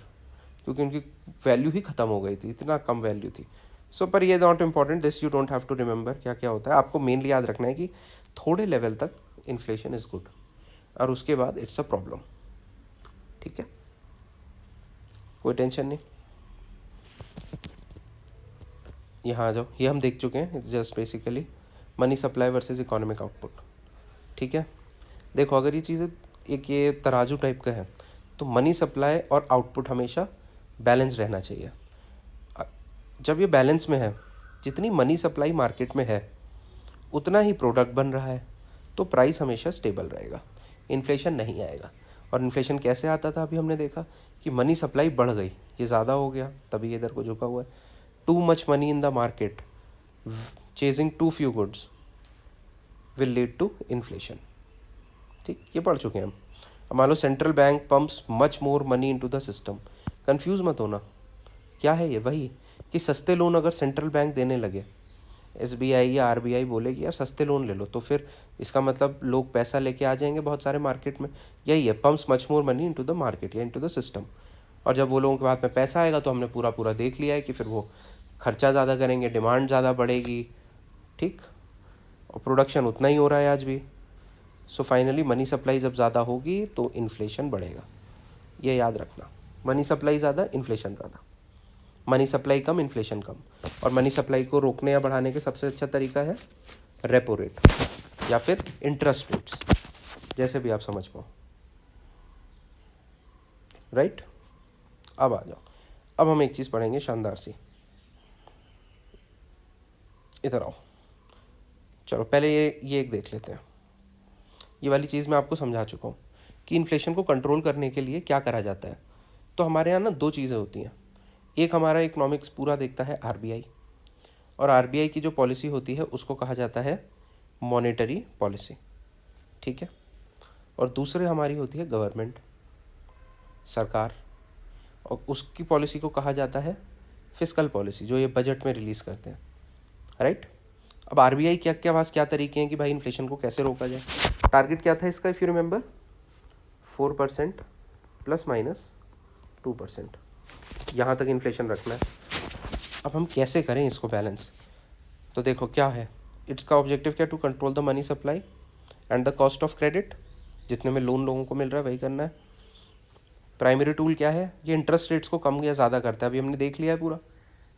क्योंकि उनकी वैल्यू ही ख़त्म हो गई थी, इतना कम वैल्यू थी। सो पर ये not important, this you don't have to remember क्या क्या होता है। आपको मेनली याद रखना है कि थोड़े लेवल तक इन्फ्लेशन इज़ गुड, और उसके बाद इट्स अ प्रॉब्लम। ठीक है, कोई टेंशन नहीं। यहाँ आ जाओ, ये हम देख चुके हैं, just basically money supply versus economic output. ठीक है, देखो अगर ये चीज़ें एक ये तराजू टाइप का है, तो मनी सप्लाई और आउटपुट हमेशा बैलेंस रहना चाहिए। जब ये बैलेंस में है, जितनी मनी सप्लाई मार्केट में है उतना ही प्रोडक्ट बन रहा है, तो प्राइस हमेशा स्टेबल रहेगा, इन्फ्लेशन नहीं आएगा। और इन्फ्लेशन कैसे आता था, अभी हमने देखा कि मनी सप्लाई बढ़ गई, ये ज़्यादा हो गया, तभी ये इधर को झुका हुआ है। Too much money in the market chasing too few goods will lead to inflation. ठीक, ये पढ़ चुके हैं हम। अब मान लो central bank pumps much more money into the system. Confuse मत होना, क्या है ये, वही कि सस्ते लोन अगर सेंट्रल बैंक देने लगे, SBI या RBI बोले कि यार सस्ते लोन ले लो, तो फिर इसका मतलब लोग पैसा लेके आ जाएंगे बहुत सारे मार्केट में। यही है, pumps much more money into the market या इनटू द सिस्टम। और जब वो लोगों के हाथ में पैसा आएगा तो हमने पूरा पूरा देख लिया है कि फिर वो खर्चा ज़्यादा करेंगे, डिमांड ज़्यादा बढ़ेगी। ठीक, और प्रोडक्शन उतना ही हो रहा है आज भी। सो फाइनली मनी सप्लाई जब ज़्यादा होगी तो इन्फ्लेशन बढ़ेगा, ये याद रखना। मनी सप्लाई ज़्यादा, इन्फ्लेशन ज़्यादा, मनी सप्लाई कम, इन्फ्लेशन कम। और मनी सप्लाई को रोकने या बढ़ाने के सबसे अच्छा तरीका है रेपो रेट या फिर इंटरेस्ट रेट्स, जैसे भी आप समझ पाओ। राइट, अब आ जाओ, अब हम एक चीज़ पढ़ेंगे शानदार सी, इधर आओ। चलो पहले ये एक देख लेते हैं। ये वाली चीज़ मैं आपको समझा चुका हूँ कि इन्फ्लेशन को कंट्रोल करने के लिए क्या करा जाता है। तो हमारे यहाँ ना दो चीज़ें होती हैं, एक हमारा इकोनॉमिक्स पूरा देखता है RBI, और RBI की जो पॉलिसी होती है उसको कहा जाता है मॉनेटरी पॉलिसी। ठीक है, और दूसरे हमारी होती है गवर्नमेंट, सरकार, और उसकी पॉलिसी को कहा जाता है फिस्कल पॉलिसी, जो ये बजट में रिलीज़ करते हैं। राइट, अब RBI क्या क्या पास क्या तरीके हैं कि भाई इन्फ्लेशन को कैसे रोका जाए। टारगेट क्या था इसका, इफ़ यू रिमेंबर, 4% ±2%, यहाँ तक इन्फ्लेशन रखना है। अब हम कैसे करें इसको बैलेंस, तो देखो क्या है, इसका ऑब्जेक्टिव क्या, to control the money supply and the cost of credit, जितने में लोन लोगों को मिल रहा है वही करना है। प्राइमरी टूल क्या है, ये इंटरेस्ट रेट्स को कम या ज़्यादा करता है, अभी हमने देख लिया है, पूरा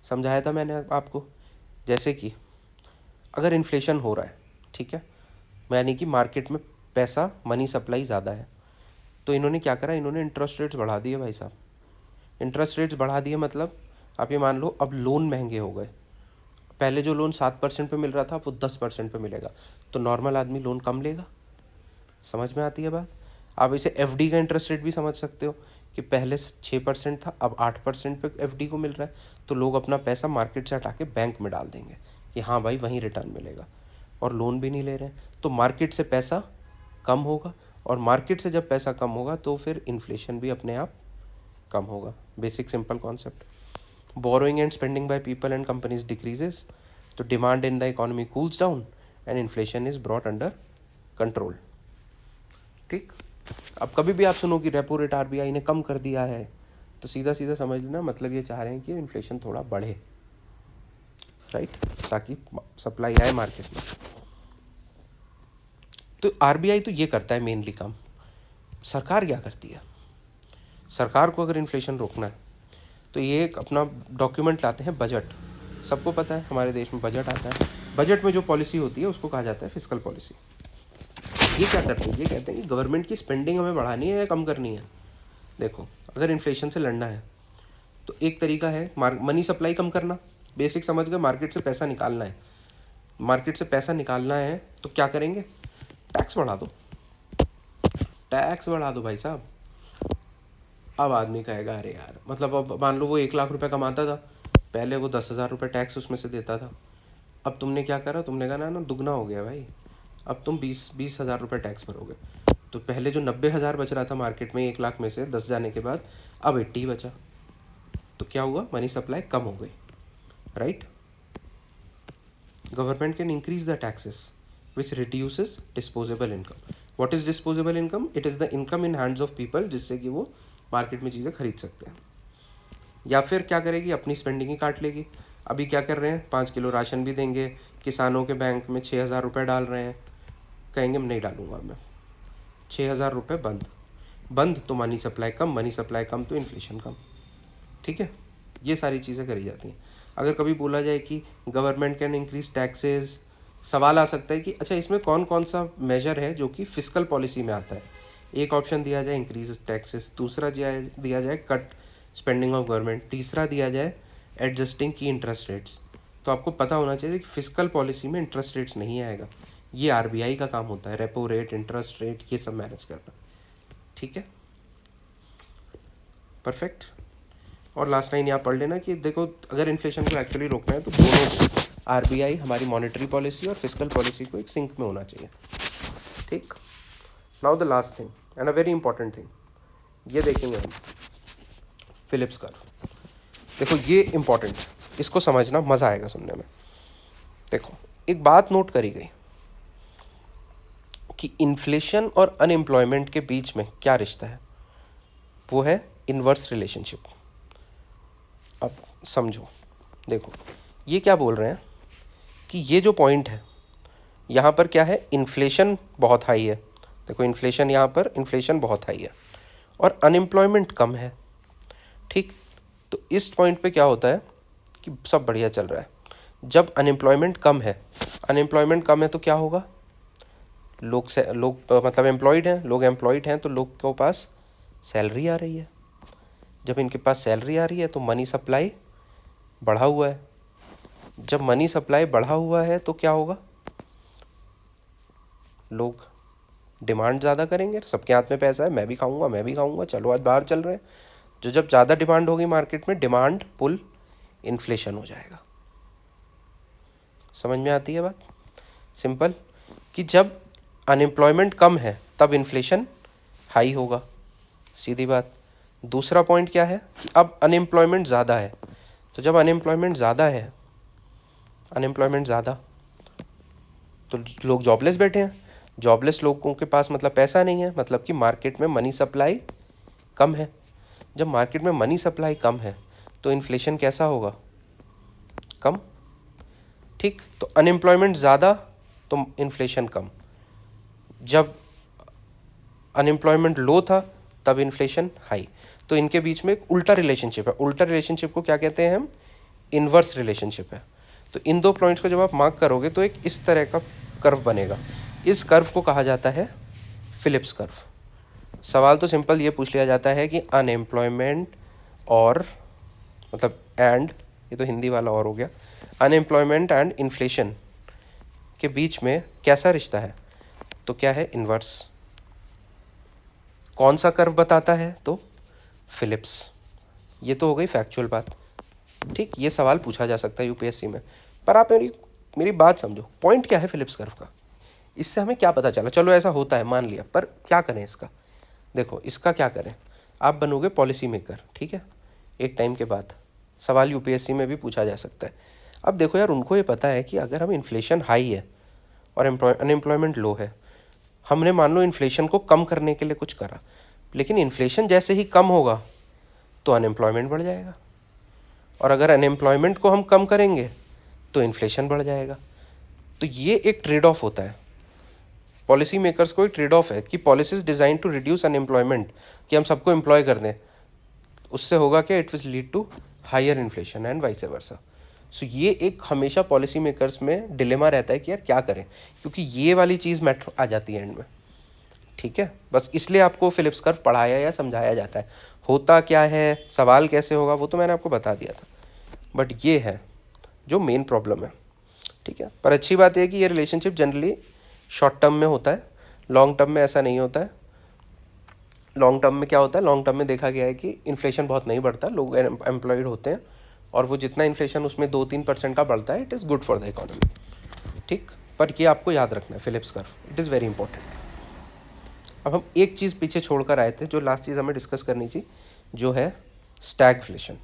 समझाया था मैंने आपको। जैसे कि अगर इन्फ्लेशन हो रहा है, ठीक है, यानी कि मार्केट में पैसा, मनी सप्लाई ज़्यादा है, तो इन्होंने क्या करा, इन्होंने इंटरेस्ट रेट्स बढ़ा दिए भाई साहब। इंटरेस्ट रेट्स बढ़ा दिए मतलब आप ये मान लो अब लोन महंगे हो गए। पहले जो लोन 7% पे मिल रहा था वो 10% पे मिलेगा, तो नॉर्मल आदमी लोन कम लेगा। समझ में आती है बात। आप इसे FD का इंटरेस्ट रेट भी समझ सकते हो कि पहले 6% था, अब 8% पे FD को मिल रहा है, तो लोग अपना पैसा मार्केट से हटा के बैंक में डाल देंगे कि हाँ भाई वहीं रिटर्न मिलेगा, और लोन भी नहीं ले रहे हैं, तो मार्केट से पैसा कम होगा, और मार्केट से जब पैसा कम होगा तो फिर इन्फ्लेशन भी अपने आप कम होगा। Basic simple concept. Borrowing and spending by people and companies decreases, तो demand in the economy cools down and inflation is brought under control. ठीक, अब कभी भी आप सुनो कि रेपो रेट RBI ने कम कर दिया है, तो सीधा सीधा समझ लेना मतलब ये चाह रहे हैं कि इन्फ्लेशन थोड़ा बढ़े, राइट, ताकि सप्लाई आए मार्केट में। तो RBI तो ये करता है मेनली काम। सरकार क्या करती है, सरकार को अगर इन्फ्लेशन रोकना है तो ये एक अपना डॉक्यूमेंट लाते हैं, बजट। सबको पता है हमारे देश में बजट आता है, बजट में जो पॉलिसी होती है उसको कहा जाता है फिस्कल पॉलिसी। ये क्या करते हैं, ये कहते हैं कि गवर्नमेंट की स्पेंडिंग हमें बढ़ानी है या कम करनी है। देखो अगर इन्फ्लेशन से लड़ना है तो एक तरीका है मनी सप्लाई कम करना, बेसिक समझ गए, मार्केट से पैसा निकालना है। मार्केट से पैसा निकालना है तो क्या करेंगे, टैक्स बढ़ा दो, टैक्स बढ़ा दो भाई साहब। अब आदमी कहेगा अरे यार, मतलब अब मान लो वो 1 लाख रुपए कमाता था, पहले वो 10,000 रुपये टैक्स उसमें से देता था, अब तुमने क्या करा, तुमने कहा ना दुगना हो गया भाई, अब तुम 20,000 रुपये टैक्स भरोगे। तो पहले जो 90,000 बच रहा था मार्केट में 1 लाख में से 10 जाने के बाद, अब 80 बचा। तो क्या हुआ, मनी सप्लाई कम हो गई, right. Government can increase the taxes which reduces disposable income. What is disposable income? It is the income in hands of people, जिससे कि वो मार्केट में चीज़ें खरीद सकते हैं। या फिर क्या करेगी, अपनी स्पेंडिंग ही काट लेगी। अभी क्या कर रहे हैं, 5 किलो राशन भी देंगे, किसानों के बैंक में 6,000 रुपये डाल रहे हैं, कहेंगे नहीं डालूंगा मैं, 6,000 रुपये बंद। बंद तो मनी सप्लाई कम, मनी सप्लाई कम तो इन्फ्लेशन कम, ठीक है। ये सारी चीज़ें करी जाती हैं। अगर कभी बोला जाए कि गवर्नमेंट कैन इंक्रीज टैक्सेस, सवाल आ सकता है कि अच्छा इसमें कौन कौन सा मेजर है जो कि फिस्कल पॉलिसी में आता है। एक ऑप्शन दिया जाए इंक्रीज टैक्सेस, दूसरा दिया जाए कट स्पेंडिंग ऑफ गवर्नमेंट, तीसरा दिया जाए एडजस्टिंग की इंटरेस्ट रेट्स। तो आपको पता होना चाहिए कि फिस्कल पॉलिसी में इंटरेस्ट रेट्स नहीं आएगा, ये आरबीआई का काम होता है, रेपो रेट, इंटरेस्ट रेट, ये सब मैनेज करना, ठीक है, परफेक्ट। और लास्ट लाइन यहाँ पढ़ लेना कि देखो अगर इन्फ्लेशन को एक्चुअली रोकना है तो दोनों आरबीआई हमारी मॉनेटरी पॉलिसी और फिस्कल पॉलिसी को एक सिंक में होना चाहिए, ठीक। Now the last thing and a very important thing, ये देखेंगे हम फिलिप्स कर्व। देखो ये इंपॉर्टेंट, इसको समझना मज़ा आएगा सुनने में। देखो एक बात नोट करी गई कि इन्फ्लेशन और अनएम्प्लॉयमेंट के बीच में क्या रिश्ता है, वो है इन्वर्स रिलेशनशिप। अब समझो, देखो ये क्या बोल रहे हैं कि ये जो पॉइंट है यहाँ पर क्या है, इन्फ्लेशन बहुत हाई है। देखो इन्फ्लेशन यहाँ पर, इन्फ्लेशन बहुत हाई है और अनएम्प्लॉयमेंट कम है, ठीक। तो इस पॉइंट पे क्या होता है कि सब बढ़िया चल रहा है। जब अनएम्प्लॉयमेंट कम है, अनएम्प्लॉयमेंट कम है तो क्या होगा, लोग मतलब एम्प्लॉयड हैं, लोग एम्प्लॉयड हैं तो लोग के पास सैलरी आ रही है। जब इनके पास सैलरी आ रही है तो मनी सप्लाई बढ़ा हुआ है। जब मनी सप्लाई बढ़ा हुआ है तो क्या होगा, लोग डिमांड ज़्यादा करेंगे, सबके हाथ में पैसा है, मैं भी खाऊंगा, मैं भी खाऊंगा, चलो आज बाहर चल रहे हैं। जो जब ज़्यादा डिमांड होगी मार्केट में, डिमांड पुल इन्फ्लेशन हो जाएगा। समझ में आती है बात, सिंपल, कि जब अनएम्प्लॉयमेंट कम है तब इन्फ्लेशन हाई होगा, सीधी बात। दूसरा पॉइंट क्या है कि अब अनएम्प्लॉयमेंट ज़्यादा है, तो जब अनएम्प्लॉयमेंट ज़्यादा है, अनएम्प्लॉयमेंट ज़्यादा तो लोग जॉबलेस बैठे हैं। जॉबलेस लोगों के पास मतलब पैसा नहीं है, मतलब कि मार्केट में मनी सप्लाई कम है। जब मार्केट में मनी सप्लाई कम है तो इन्फ्लेशन कैसा होगा, कम, ठीक। तो अनएम्प्लॉयमेंट ज़्यादा तो इन्फ्लेशन कम। जब अनएम्प्लॉयमेंट लो था तब इन्फ्लेशन हाई। तो इनके बीच में एक उल्टा रिलेशनशिप है। उल्टा रिलेशनशिप को क्या कहते हैं हम, इन्वर्स रिलेशनशिप है। तो इन दो पॉइंट्स को जब आप मार्क करोगे तो एक इस तरह का कर्व बनेगा। इस कर्व को कहा जाता है फिलिप्स कर्व। सवाल तो सिंपल ये पूछ लिया जाता है कि अनएम्प्लॉयमेंट और मतलब एंड, ये तो हिंदी वाला और हो गया, अनएम्प्लॉयमेंट एंड इन्फ्लेशन के बीच में कैसा रिश्ता है, तो क्या है, इन्वर्स। कौन सा कर्व बताता है, तो फिलिप्स। ये तो हो गई फैक्चुअल बात, ठीक। ये सवाल पूछा जा सकता है यूपीएससी में, पर आप मेरी बात समझो, पॉइंट क्या है फिलिप्स कर्व का, इससे हमें क्या पता चला। चलो ऐसा होता है मान लिया, पर क्या करें इसका, देखो इसका क्या करें, आप बनोगे पॉलिसी मेकर, ठीक है, एक टाइम के बाद सवाल यूपीएससी में भी पूछा जा सकता है। अब देखो यार, उनको ये पता है कि अगर हम इन्फ्लेशन हाई है और अनएम्प्लॉयमेंट लो है, हमने मान लो इन्फ्लेशन को कम करने के लिए कुछ करा, लेकिन इन्फ्लेशन जैसे ही कम होगा तो अनएम्प्लॉयमेंट बढ़ जाएगा, और अगर अनएम्प्लॉयमेंट को हम कम करेंगे तो इन्फ्लेशन बढ़ जाएगा। तो ये एक ट्रेड ऑफ होता है, पॉलिसी मेकर्स को एक ट्रेड ऑफ है कि policies design to reduce unemployment, कि हम सबको एम्प्लॉय कर दें, उससे होगा क्या, it will lead to higher inflation and vice versa. सो ये एक हमेशा पॉलिसी मेकर्स में डिलेमा रहता है कि यार क्या करें, क्योंकि ये वाली चीज़ मैटर आ जाती है एंड में, ठीक है। बस इसलिए आपको फिलिप्स कर्व पढ़ाया या समझाया जाता है। होता क्या है, सवाल कैसे होगा, वो तो मैंने आपको बता दिया था, बट ये है जो मेन प्रॉब्लम है, ठीक है। पर अच्छी बात यह है कि ये रिलेशनशिप जनरली शॉर्ट टर्म में होता है, लॉन्ग टर्म में ऐसा नहीं होता है। लॉन्ग टर्म में क्या होता है, लॉन्ग टर्म में देखा गया है कि इन्फ्लेशन बहुत नहीं बढ़ता, लोग एम्प्लॉयड होते हैं और वो जितना इन्फ्लेशन उसमें 2-3% का बढ़ता है, it is good for the economy, ठीक। पर ये आपको याद रखना है, Phillips curve, it is very important. अब हम एक चीज़ पीछे छोड़ कर आए थे, जो लास्ट चीज़ हमें डिस्कस करनी थी, जो है स्टैगफ्लेशन।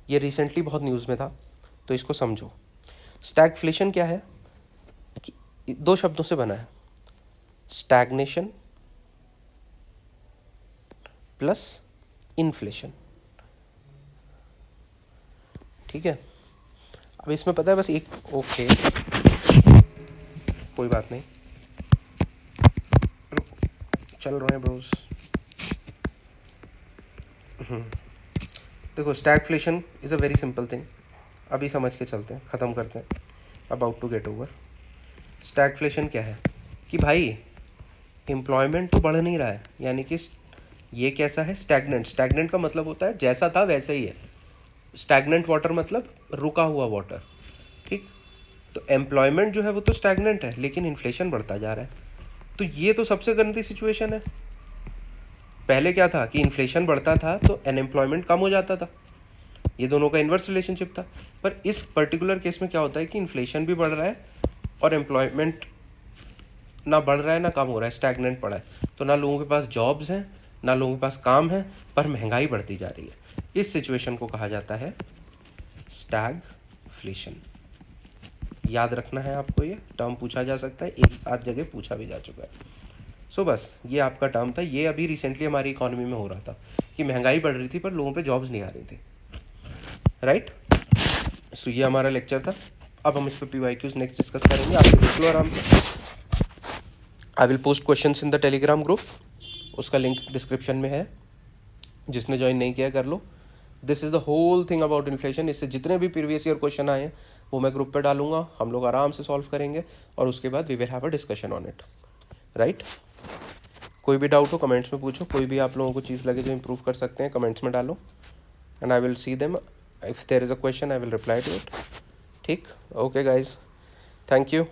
ये रिसेंटली बहुत न्यूज़ में था, तो इसको समझो। स्टैगफ्लेशन क्या है कि 2 शब्दों से बना है, स्टैग्नेशन प्लस इन्फ्लेशन, ठीक है। अब इसमें पता है बस एक, ओके कोई बात नहीं, चल रहे हैं ब्रोस। देखो stagflation is a very simple thing, अभी समझ के चलते हैं, ख़त्म करते हैं, about to get over. Stagflation क्या है कि भाई एम्प्लॉयमेंट तो बढ़ नहीं रहा है, यानी कि ये कैसा है, स्टैग्नेंट। स्टैग्नेंट का मतलब होता है जैसा था वैसे ही है, स्टैग्नेंट वाटर मतलब रुका हुआ वाटर, ठीक। तो एम्प्लॉयमेंट जो है वो तो स्टैग्नेंट है, लेकिन इन्फ्लेशन बढ़ता जा रहा है, तो ये तो सबसे गंदी सिचुएशन है। पहले क्या था कि इन्फ्लेशन बढ़ता था तो अनएम्प्लॉयमेंट कम हो जाता था, ये दोनों का इन्वर्स रिलेशनशिप था। पर इस पर्टिकुलर केस में क्या होता है कि इन्फ्लेशन भी बढ़ रहा है और एम्प्लॉयमेंट ना बढ़ रहा है ना कम हो रहा है, स्टैग्नेंट पड़ा है। तो ना लोगों के पास जॉब्स हैं ना लोगों के पास काम है, पर महंगाई बढ़ती जा रही है। इस सिचुएशन को कहा जाता है स्टैगफ्लेशन। याद रखना है आपको, ये टर्म पूछा जा सकता है, एक आध जगह पूछा भी जा चुका है। सो बस ये आपका टर्म था, ये अभी रिसेंटली हमारी इकोनॉमी में हो रहा था कि महंगाई बढ़ रही थी पर लोगों पे जॉब्स नहीं आ रही थी, राइट। सो ये हमारा लेक्चर था। अब हम इस पर PYQs नेक्स्ट डिस्कस करेंगे, आप देख लो आराम से। I will post questions in the Telegram group, उसका लिंक डिस्क्रिप्शन में है, जिसने ज्वाइन नहीं किया कर लो। This is the whole thing about inflation. इससे जितने भी प्रीवियस ईयर क्वेश्चन आए हैं वो मैं ग्रुप पे डालूंगा, हम लोग आराम से सॉल्व करेंगे और उसके बाद we will have a discussion on it, right. कोई भी डाउट हो कमेंट्स में पूछो, कोई भी आप लोगों को चीज़ लगे जो इम्प्रूव कर सकते हैं कमेंट्स में डालो, and I will see them, if there is a question I will reply to it, ठीक। Okay guys, thank you.